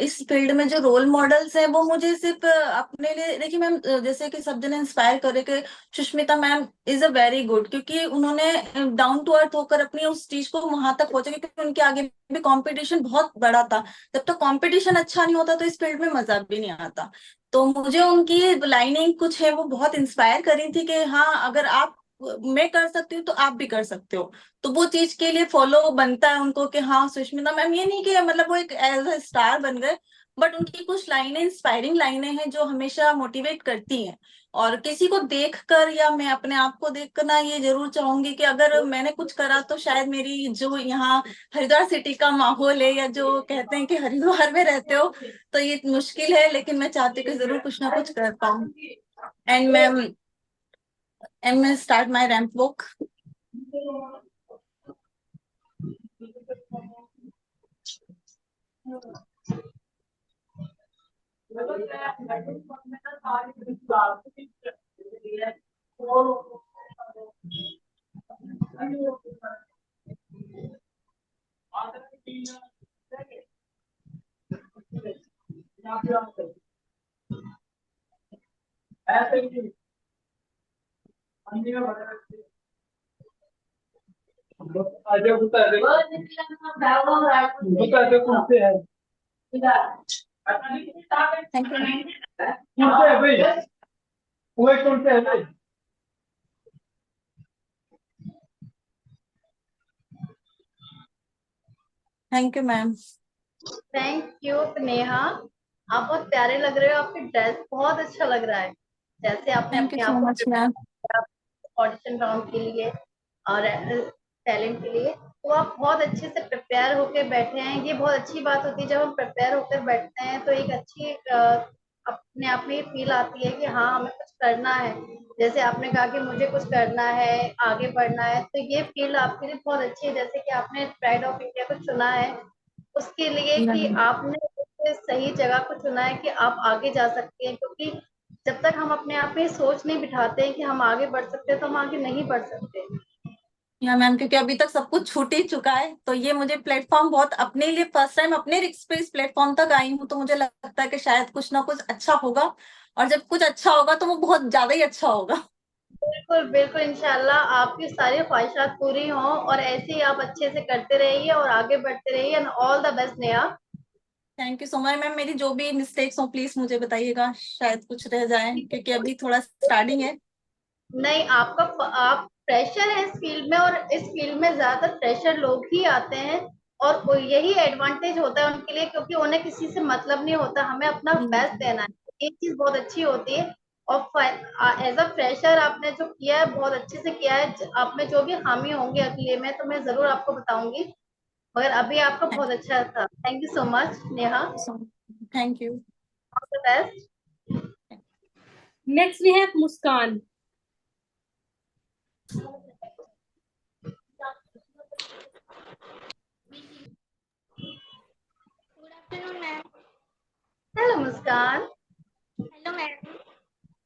इस फील्ड में जो रोल मॉडल्स हैं वो मुझे सिर्फ अपने लिए देखिए मैम, जैसे कि सब जने इंस्पायर करे कि Sushmita ma'am is a very good, क्योंकि उन्होंने डाउन टू अर्थ होकर अपनी उस चीज को वहां तक पहुंचे, क्योंकि उनके आगे भी कंपटीशन बहुत बड़ा था। जब तक कंपटीशन अच्छा नहीं होता तो इस फील्ड में मजा भी नहीं आता। तो मुझे उनकी लाइनें कुछ है वो बहुत इंस्पायर करी थी कि हाँ अगर आप मैं कर सकती हूँ तो आप भी कर सकते हो। तो वो चीज के लिए फॉलो बनता है उनको कि हाँ सुष्मिता मैम, ये नहीं कि मतलब वो एक एज अ स्टार बन गए, बट उनकी कुछ लाइनें इंस्पायरिंग लाइनें हैं जो हमेशा मोटिवेट करती हैं। और किसी को देखकर या मैं अपने आप को देखकर ये जरूर चाहूंगी कि अगर मैंने कुछ करा तो शायद मेरी जो यहाँ हरिद्वार सिटी का माहौल है, या जो कहते हैं कि हरिद्वार में रहते हो तो ये मुश्किल है, लेकिन मैं चाहती हूँ कि जरूर कुछ ना कुछ कर पाऊँ। एंड मैम मैं start my ramp walk. Thank you ma'am. Thank you Neha, आप बहुत प्यारे लग रहे हो, आपकी ड्रेस बहुत अच्छा लग रहा है। जैसे आपने थैंक यू अपने सो आप मच मैम। को ऑडिशन राउंड के लिए और टैलेंट के लिए, तो आप बहुत अच्छे से प्रिपेयर होकर बैठे हैं। ये बहुत अच्छी बात होती है, जब हम प्रिपेयर होकर बैठते हैं तो एक अच्छी अपने आप में फील आती है कि हाँ हमें कुछ करना है। जैसे आपने कहा कि मुझे कुछ करना है, आगे बढ़ना है, तो ये फील आपके लिए बहुत अच्छी है। जैसे कि आपने प्राइड ऑफ इंडिया को चुना है उसके लिए कि आपने सही जगह को चुना है कि आप आगे जा सकते हैं, क्योंकि जब तक हम अपने आप में सोच नहीं बिठाते हैं कि हम आगे बढ़ सकते हैं तो हम आगे नहीं बढ़ सकते। या मैम क्योंकि अभी तक सब कुछ छूट ही चुका है, तो ये मुझे प्लेटफॉर्म बहुत अपने लिए फर्स्ट टाइम अपने रिस्क पे इस प्लेटफॉर्म तक आई हूँ, तो मुझे लगता है कि शायद कुछ ना कुछ अच्छा होगा, और जब कुछ अच्छा होगा तो वो बहुत ज्यादा ही अच्छा होगा। बिल्कुल बिल्कुल, इंशाल्लाह आपकी सारी ख्वाहिशात पूरी हों और ऐसे ही आप अच्छे से करते रहिए और आगे बढ़ते रहिए। And all the best Neha. Thank you so much ma'am. मेरी जो भी मिस्टेक्स हो प्लीज मुझे बताइएगा, शायद कुछ रह जाए क्योंकि अभी थोड़ा स्टार्टिंग है। नहीं, आप फ्रेशर है इस फील्ड में, और इस फील्ड में ज्यादातर फ्रेशर लोग ही आते हैं, और यही एडवांटेज होता है उनके लिए, क्योंकि उन्हें किसी से मतलब नहीं होता, हमें अपना बेस्ट देना है। ये चीज बहुत अच्छी होती है। और एज अ फ्रेशर आपने जो किया है बहुत अच्छे से किया है। आप में जो भी खामी होंगी अगले में तो मैं जरूर आपको बताऊंगी, मगर अभी आपका बहुत अच्छा था। Thank you so much Neha. Thank you. All the best. Next we have Muskan. Good afternoon, ma'am. Hello Muskan. Hello, ma'am.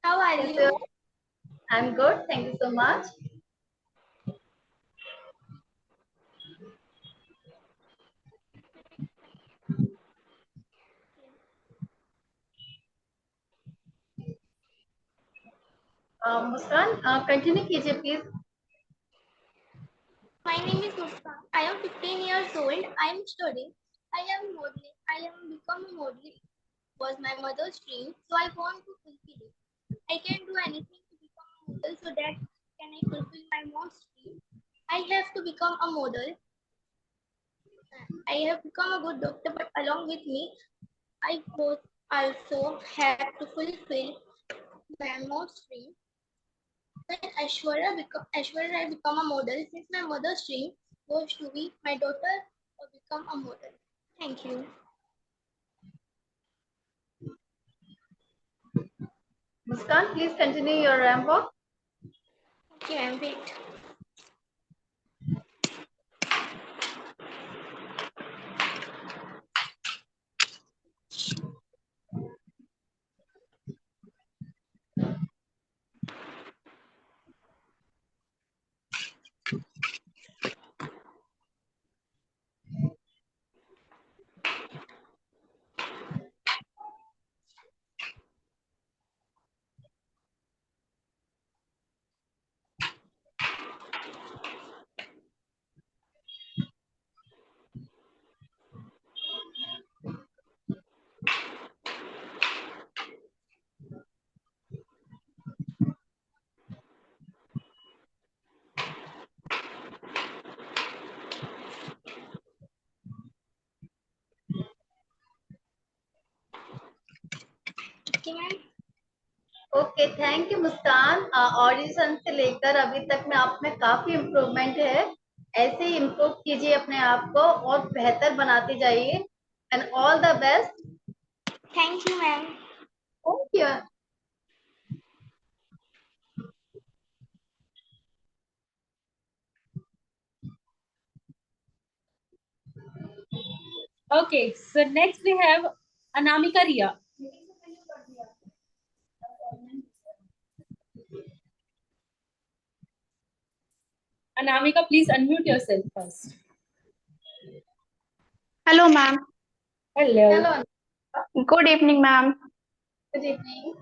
How are कैसे you? हो? I am good, thank you so much. Muskan continue कीजिए please. My name is Muskan. I am 15 years old. I am studying. I am modeling. I am become a modeling. Was my mother's dream, so I want to fulfill it. I can do anything to become a model, so that can I fulfill my mom's dream. I have to become a model. I have become a good doctor, but along with me, I both also have to fulfill my mom's dream. When Aishwarya Rai become a model, since my mother's dream was to be my daughter or become a model. Thank you. Muskan, please continue your ramp walk. Okay, ma'am. Wait. Okay, ma'am. Okay, thank you Muskan. Audition से लेकर अभी तक में आप में काफी improvement है। ऐसे ही इम्प्रूव कीजिए अपने आप को और बेहतर बनाते जाइए। And all the best. Thank you, ma'am. Thank you. Okay, so next we have Anamika Ria. Anamika, please unmute yourself first. Hello, ma'am. Hello. Hello. Good evening, ma'am. Good evening.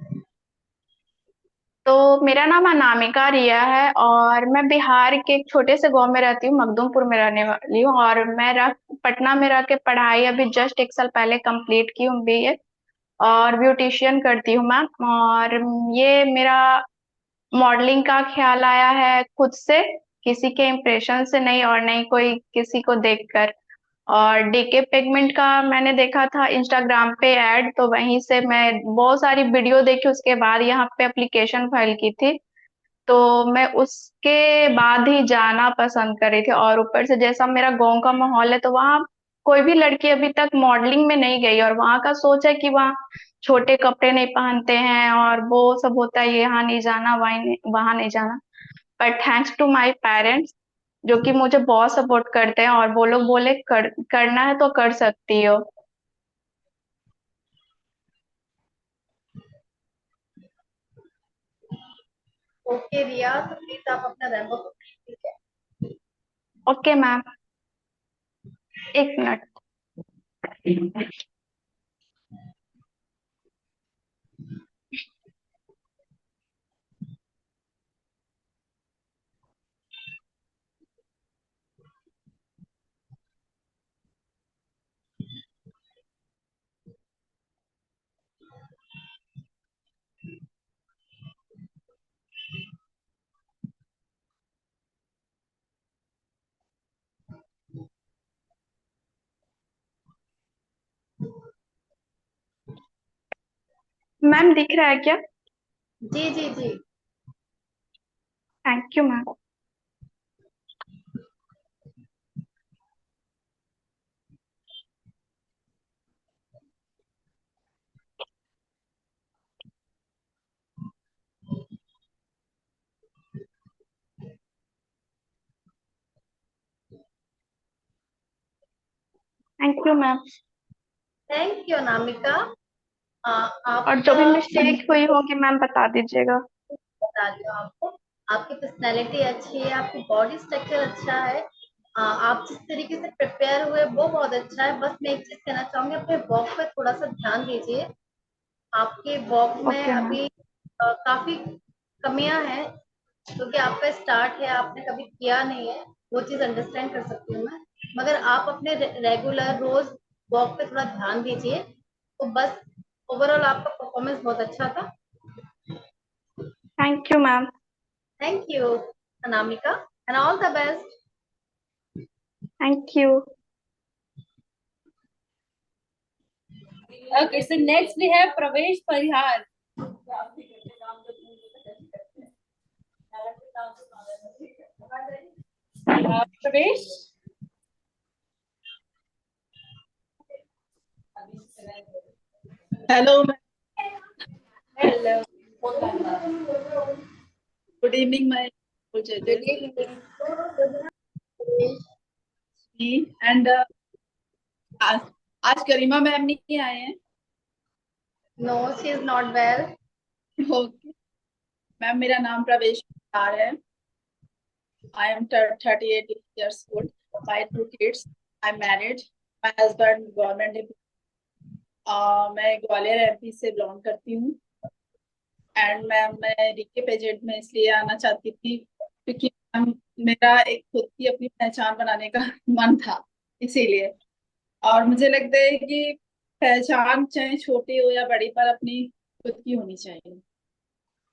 तो मेरा नाम अनामिका रिया है और मैं बिहार के एक छोटे से गांव में रहती हूँ, मखदूमपुर में रहने वाली हूँ। और पटना में रह के पढ़ाई अभी जस्ट 1 साल पहले कंप्लीट की हूँ, बीए, और ब्यूटिशियन करती हूँ मैम। और ये मेरा मॉडलिंग का ख्याल आया है खुद से, किसी के इम्प्रेशन से नहीं, और नहीं कोई किसी को देखकर। और डीके पिगमेंट का मैंने देखा था इंस्टाग्राम पे ऐड, तो वहीं से मैं बहुत सारी वीडियो देखी, उसके बाद यहाँ पे एप्लीकेशन फाइल की थी। तो मैं उसके बाद ही जाना पसंद कर रही थी। और ऊपर से जैसा मेरा गांव का माहौल है, तो वहाँ कोई भी लड़की अभी तक मॉडलिंग में नहीं गई, और वहाँ का सोच है कि वहाँ छोटे कपड़े नहीं पहनते हैं और वो सब होता है, यहाँ नहीं जाना, वहाँ नहीं जाना। But thanks to my parents, जो कि मुझे बहुत सपोर्ट करते हैं, और वो लोग बोले करना है तो कर सकती हो। ओके रिया, तो प्लीज आप अपना रैंप वॉक कीजिए। Okay ma'am, 1 minute. मैम दिख रहा है क्या? जी जी जी। Thank you ma'am. Thank you ma'am. Thank you Anamika. और जो भी आपका मिस्टेक हुई होगी मैम बता दीजिएगा। बता रही हूँ आपको। आपकी पर्सनैलिटी अच्छी है, आपकी बॉडी स्ट्रक्चर अच्छा है, आप जिस तरीके से प्रिपेयर हुए वो बहुत अच्छा है। बस मैं एक चीज कहना चाहूंगी, अपने वॉक पे थोड़ा सा ध्यान दीजिए। आपके वॉक में ओके मैम। अभी काफी कमियां हैं, क्योंकि आपका स्टार्ट है, आपने कभी किया नहीं है, वो चीज अंडरस्टैंड कर सकती हूँ मैं। मगर आप अपने रेगुलर रोज वॉक पे थोड़ा ध्यान दीजिए, तो बस ओवरऑल आपका परफॉर्मेंस बहुत अच्छा था। Thank you ma'am. Thank you Anamika, and all the best. Thank you. Okay, so next we have Pravesh Parihar. Pravesh. Hello. Hello. Good evening, my judges. And आज करीमा मैम नहीं आए हैं। No, she is not well. Okay ma'am, मेरा नाम प्रवेश कुमार है। I am 38 years old. My 2 kids. I'm married. My husband government. मैं Gwalior MP से belong करती हूँ। एंड मैम मैं डीके पेजेंट में इसलिए आना चाहती थी क्योंकि मेरा एक खुद की अपनी पहचान बनाने का मन था, इसीलिए। और मुझे लगता है कि पहचान चाहे छोटी हो या बड़ी, पर अपनी खुद की होनी चाहिए।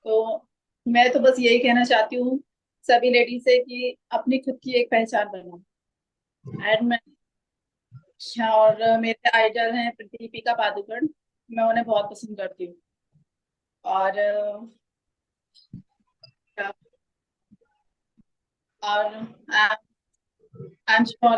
तो मैं तो बस यही कहना चाहती हूँ सभी लेडीज से कि अपनी खुद की एक पहचान बनाओ। एंड मैं और मेरे आइडल हैं दीपिका पादुकोण, मैं उन्हें बहुत पसंद करती हूँ। और I am sure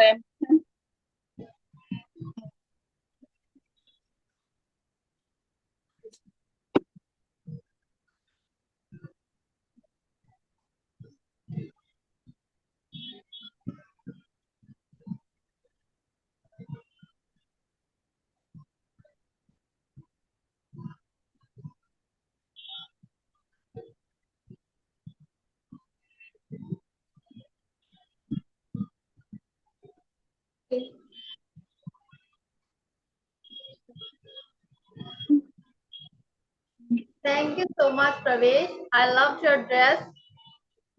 Thank you so much, Pravesh. I loved your dress.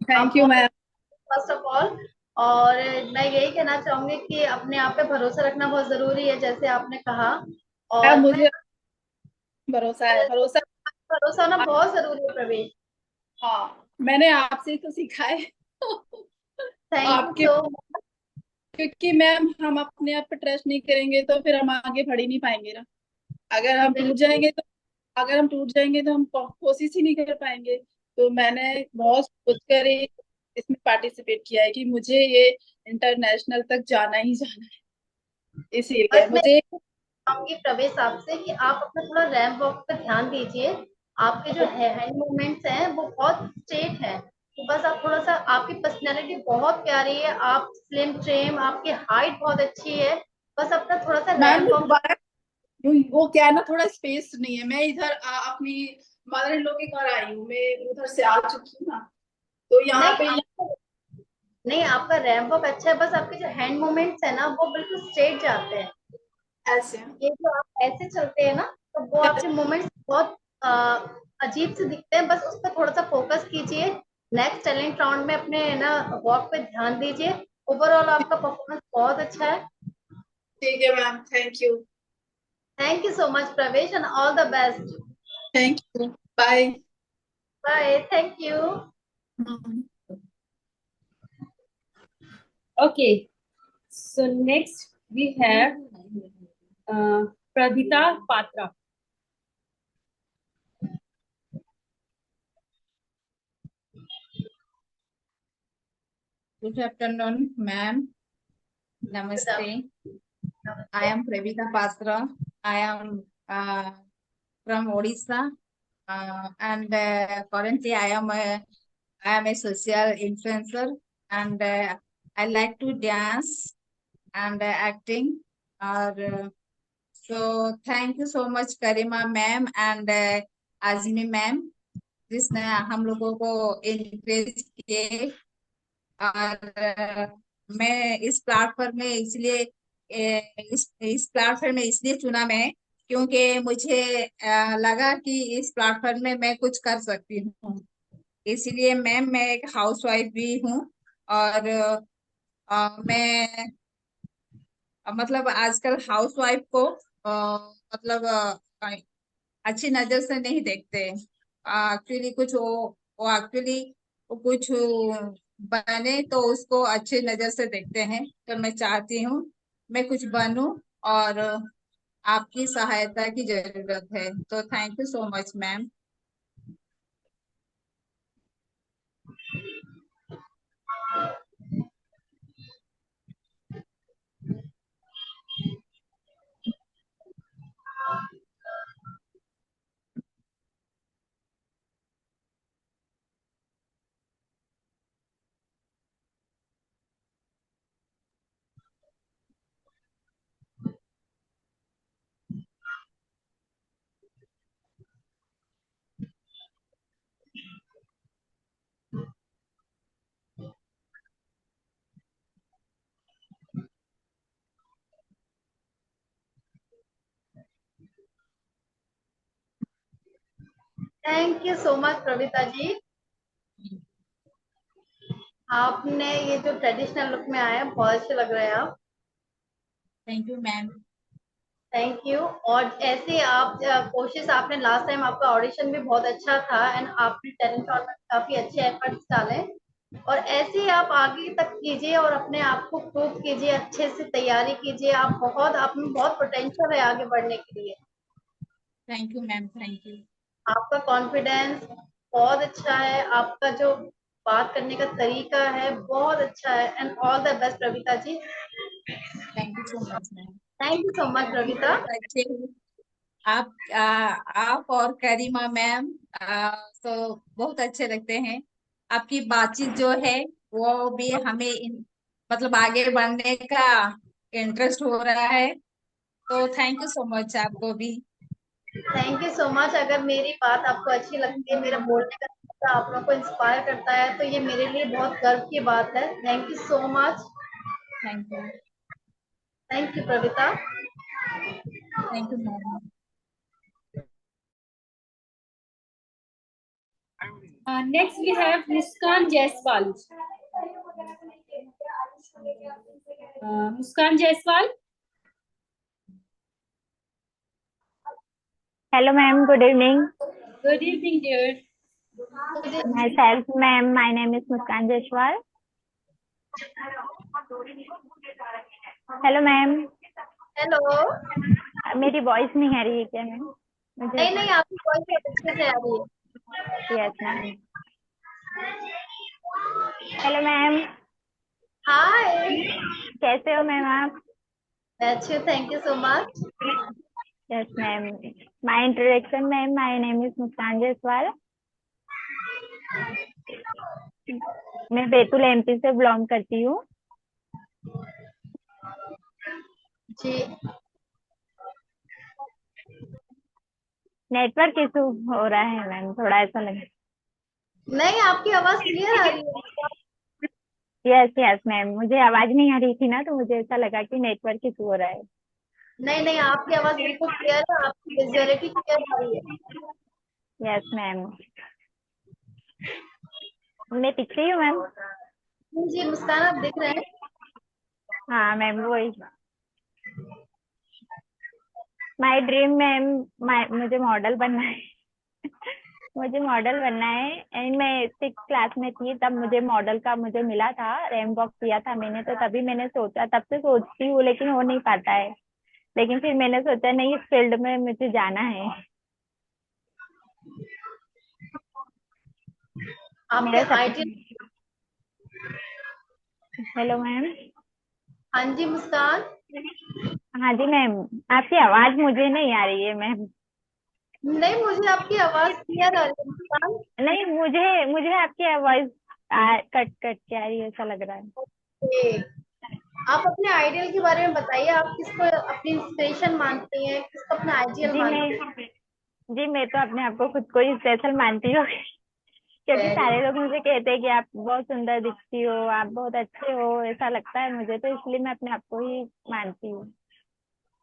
Thank you ma'am. First of all, और मैं यही कहना चाहूंगी कि अपने आप पे भरोसा रखना बहुत जरूरी है, जैसे आपने कहा। और मुझे भरोसा है, भरोसा होना बहुत जरूरी है प्रवेश। हाँ, मैंने आपसे तो सीखा है। Thank you so much. क्योंकि मैम हम अपने आप पे ट्रस्ट नहीं करेंगे तो फिर हम आगे बढ़ ही नहीं पाएंगे ना। अगर हम टूट जाएंगे तो हम कोशिश ही नहीं कर पाएंगे। तो मैंने बहुत सोचकर ही इसमें पार्टिसिपेट किया है कि मुझे ये इंटरनेशनल तक जाना ही जाना है, इसीलिए मुझे चाहूंगी प्रवेश आपसे कि आप अपना थोड़ा रैंप वॉक पे ध्यान दीजिए। आपके जो हैंड मूवमेंट्स हैं वो बहुत स्ट्रेट है, तो बस आप थोड़ा सा, आपकी पर्सनैलिटी बहुत प्यारी है, आप स्लिम ट्रिम, आपकी हाइट बहुत अच्छी है, बस अपना थोड़ा सा रैंप वॉक। वो क्या है ना, थोड़ा स्पेस नहीं है। मैं इधर अपनी मदर इन लॉ के घर आई हूँ, मैं उधर से आ चुकी हूँ ना, तो यहाँ पे नहीं, आपका रैंप वॉक अच्छा है, बस आपके जो हैंड मूवमेंट्स है ना वो बिल्कुल स्ट्रेट जाते हैं। ऐसे ये जो आप ऐसे चलते हैं ना, तो वो आपके मूवमेंट्स बहुत अजीब से दिखते हैं, बस उस पर थोड़ा सा फोकस कीजिए। नेक्स्ट टैलेंट राउंड में अपने ना वॉक पे ध्यान दीजिए। ओवरऑल आपका परफॉर्मेंस बहुत अच्छा है। ठीक है ma'am, thank you. Thank you so much Pravesh, and all the best. Thank you, bye. Bye, thank you. Okay, so next we have Pradita Patra. Good afternoon, ma'am. Namaste. I am Pravita Patra. I am from Odisha, and currently I am a social influencer, and I like to dance and acting. So thank you so much, Karima ma'am and Azmi ma'am, जिसने हम लोगों को encourage किए। और मैं इस platform में इसलिए इस प्लेटफॉर्म में इसलिए चुना मैं, क्योंकि मुझे लगा कि इस प्लेटफॉर्म में मैं कुछ कर सकती हूँ। इसलिए मैम मैं एक हाउसवाइफ भी हूँ, और मैं मतलब आजकल हाउसवाइफ को मतलब अच्छी नजर से नहीं देखते। एक्चुअली कुछ वो एक्चुअली कुछ बने तो उसको अच्छी नजर से देखते हैं। तो मैं चाहती हूँ मैं कुछ बनूं, और आपकी सहायता की जरूरत है। तो thank you so much ma'am. Thank you so much Pravita ji. आपने ये जो ट्रेडिशनल लुक में आए बहुत अच्छे लग रहे हैं आप। Thank you ma'am. Thank you. और ऐसे आप कोशिश, आपने लास्ट टाइम आपका ऑडिशन भी बहुत अच्छा था एंड आपने टैलेंट शॉट में काफी अच्छे एफर्ट्स डाले, और ऐसे ही आप आगे तक कीजिए और अपने आप को प्रूव कीजिए, अच्छे से तैयारी कीजिए। आप में बहुत पोटेंशियल है आगे बढ़ने के लिए। Thank you ma'am. Thank you. आपका कॉन्फिडेंस बहुत अच्छा है, आपका जो बात करने का तरीका है बहुत अच्छा है, and all the best Pravita ji. Thank you so much ma'am. Thank you so much Pravita. अच्छे आप और करीमा मैम तो बहुत अच्छे लगते हैं। आपकी बातचीत जो है वो भी हमें मतलब आगे बढ़ने का इंटरेस्ट हो रहा है। तो थैंक यू सो मच आपको भी। Thank you so much. अगर मेरी बात आपको अच्छी लगती है, मेरा बोलने का तरीका आप लोगों को इंस्पायर करता है, तो ये मेरे लिए बहुत गर्व की बात है। Thank you so much. Thank you. Thank you Pravita. Thank you ma'am. Next we have Muskan Jaiswal. Muskan Jaiswal. Hello, ma'am. Good evening. Good evening, dear. Myself, ma'am. My name is Muskan Jaiswal. Hello ma'am. Hello. मेरी voice नहीं आ रही है क्या ma'am? नहीं नहीं, आपकी voice बहुत अच्छे से आ रही है। Yes ma'am. Hello ma'am. Hi. कैसे हो मैम आप? अच्छी हूँ, thank you so much. Yes ma'am. My introduction ma'am, my name is Muskan Jaiswal. मैं बैतूल एमपी से बिलोंग करती हूँ। जी। नेटवर्क इशू हो रहा है मैम, थोड़ा ऐसा लगे। नहीं, आपकी आवाज क्लियर आ रही है। यस यस मैम, मुझे आवाज नहीं आ रही थी ना, तो मुझे ऐसा लगा कि नेटवर्क इशू हो रहा है। नहीं नहीं, आपकी आवाज बिल्कुल क्लियर है, आपकी विजुअलिटी क्लियर आ रही है। Yes ma'am. मैं दिख रही हूँ मैम? जी मुस्कान, आप दिख रहे हैं। हाँ मैम, वही माय ड्रीम मैम, मुझे मॉडल बनना है। मुझे मॉडल बनना है, एंड मैं 6th क्लास में थी तब मुझे मॉडल का मुझे मिला था, रैंक वॉक किया था मैंने, तो तभी मैंने सोचा, तब से सोचती हूँ लेकिन हो नहीं पाता है। लेकिन फिर मैंने सोचा नहीं, इस फील्ड में मुझे जाना है। आपके आइडियल हेलो मैम। हाँ जी मुस्कान। हाँ जी मैम, आपकी आवाज मुझे नहीं आ रही है मैम। नहीं, मुझे आपकी आवाज क्लियर आ रही है मुस्कान। नहीं, मुझे मुझे आपकी आवाज कट कट के आ रही है, ऐसा लग रहा है। ओके, आप अपने आइडियल के बारे में बताइए, आप किसको अपनी इंस्पिरेशन मानती हैं, किसको अपना आइडियल मानती हैं? जी मैं तो अपने आप को खुद को ही स्पेशल मानती हूँ क्योंकि सारे लोग मुझे कहते हैं कि आप बहुत सुंदर दिखती हो, आप बहुत अच्छे हो, ऐसा लगता है मुझे, तो इसलिए मैं अपने आप को ही मानती हूँ।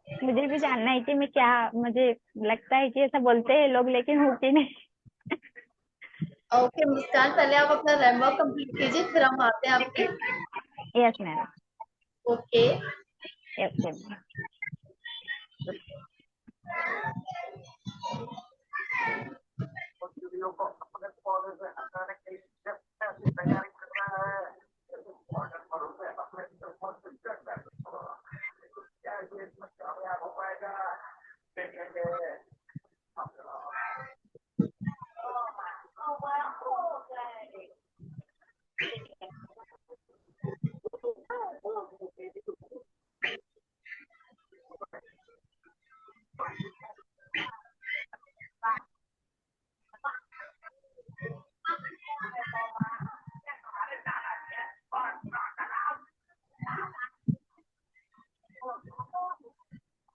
मुझे भी जानना है कि मैं क्या, मुझे लगता है कि ऐसा बोलते हैं लोग, लेकिन होती नहीं। ओके मुस्कान, पहले आप अपना रैंप कंप्लीट कीजिए, फिर हम आते हैं आपके। Yes ma'am. Okay. Yes ma'am.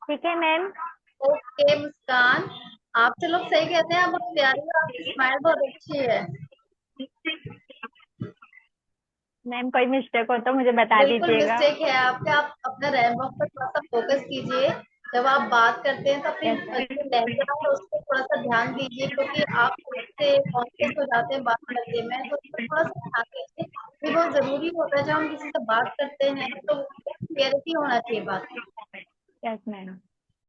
ठीक है मैम। ओके मुस्कान, आपसे लोग सही कहते हैं, आप बहुत प्यारी हो, आपकी स्माइल बहुत अच्छी है। मैम कोई मिस्टेक हो तो मुझे बता बिल्कुल दीजिएगा। मिस्टेक है आपका, आप अपना रैंप वॉक पर थोड़ा सा फोकस कीजिए। जब आप बात करते हैं तो अपनी जो लहजा है उस पर थोड़ा सा ध्यान दीजिए, क्योंकि आप उससे कॉन्शियस हो जाते हैं बात करते में, तो उस पर थोड़ा सा ध्यान दीजिए। ये बहुत जरूरी होता है, जब हम किसी से बात करते हैं तो क्लियरिटी होना चाहिए बात। Yes ma'am.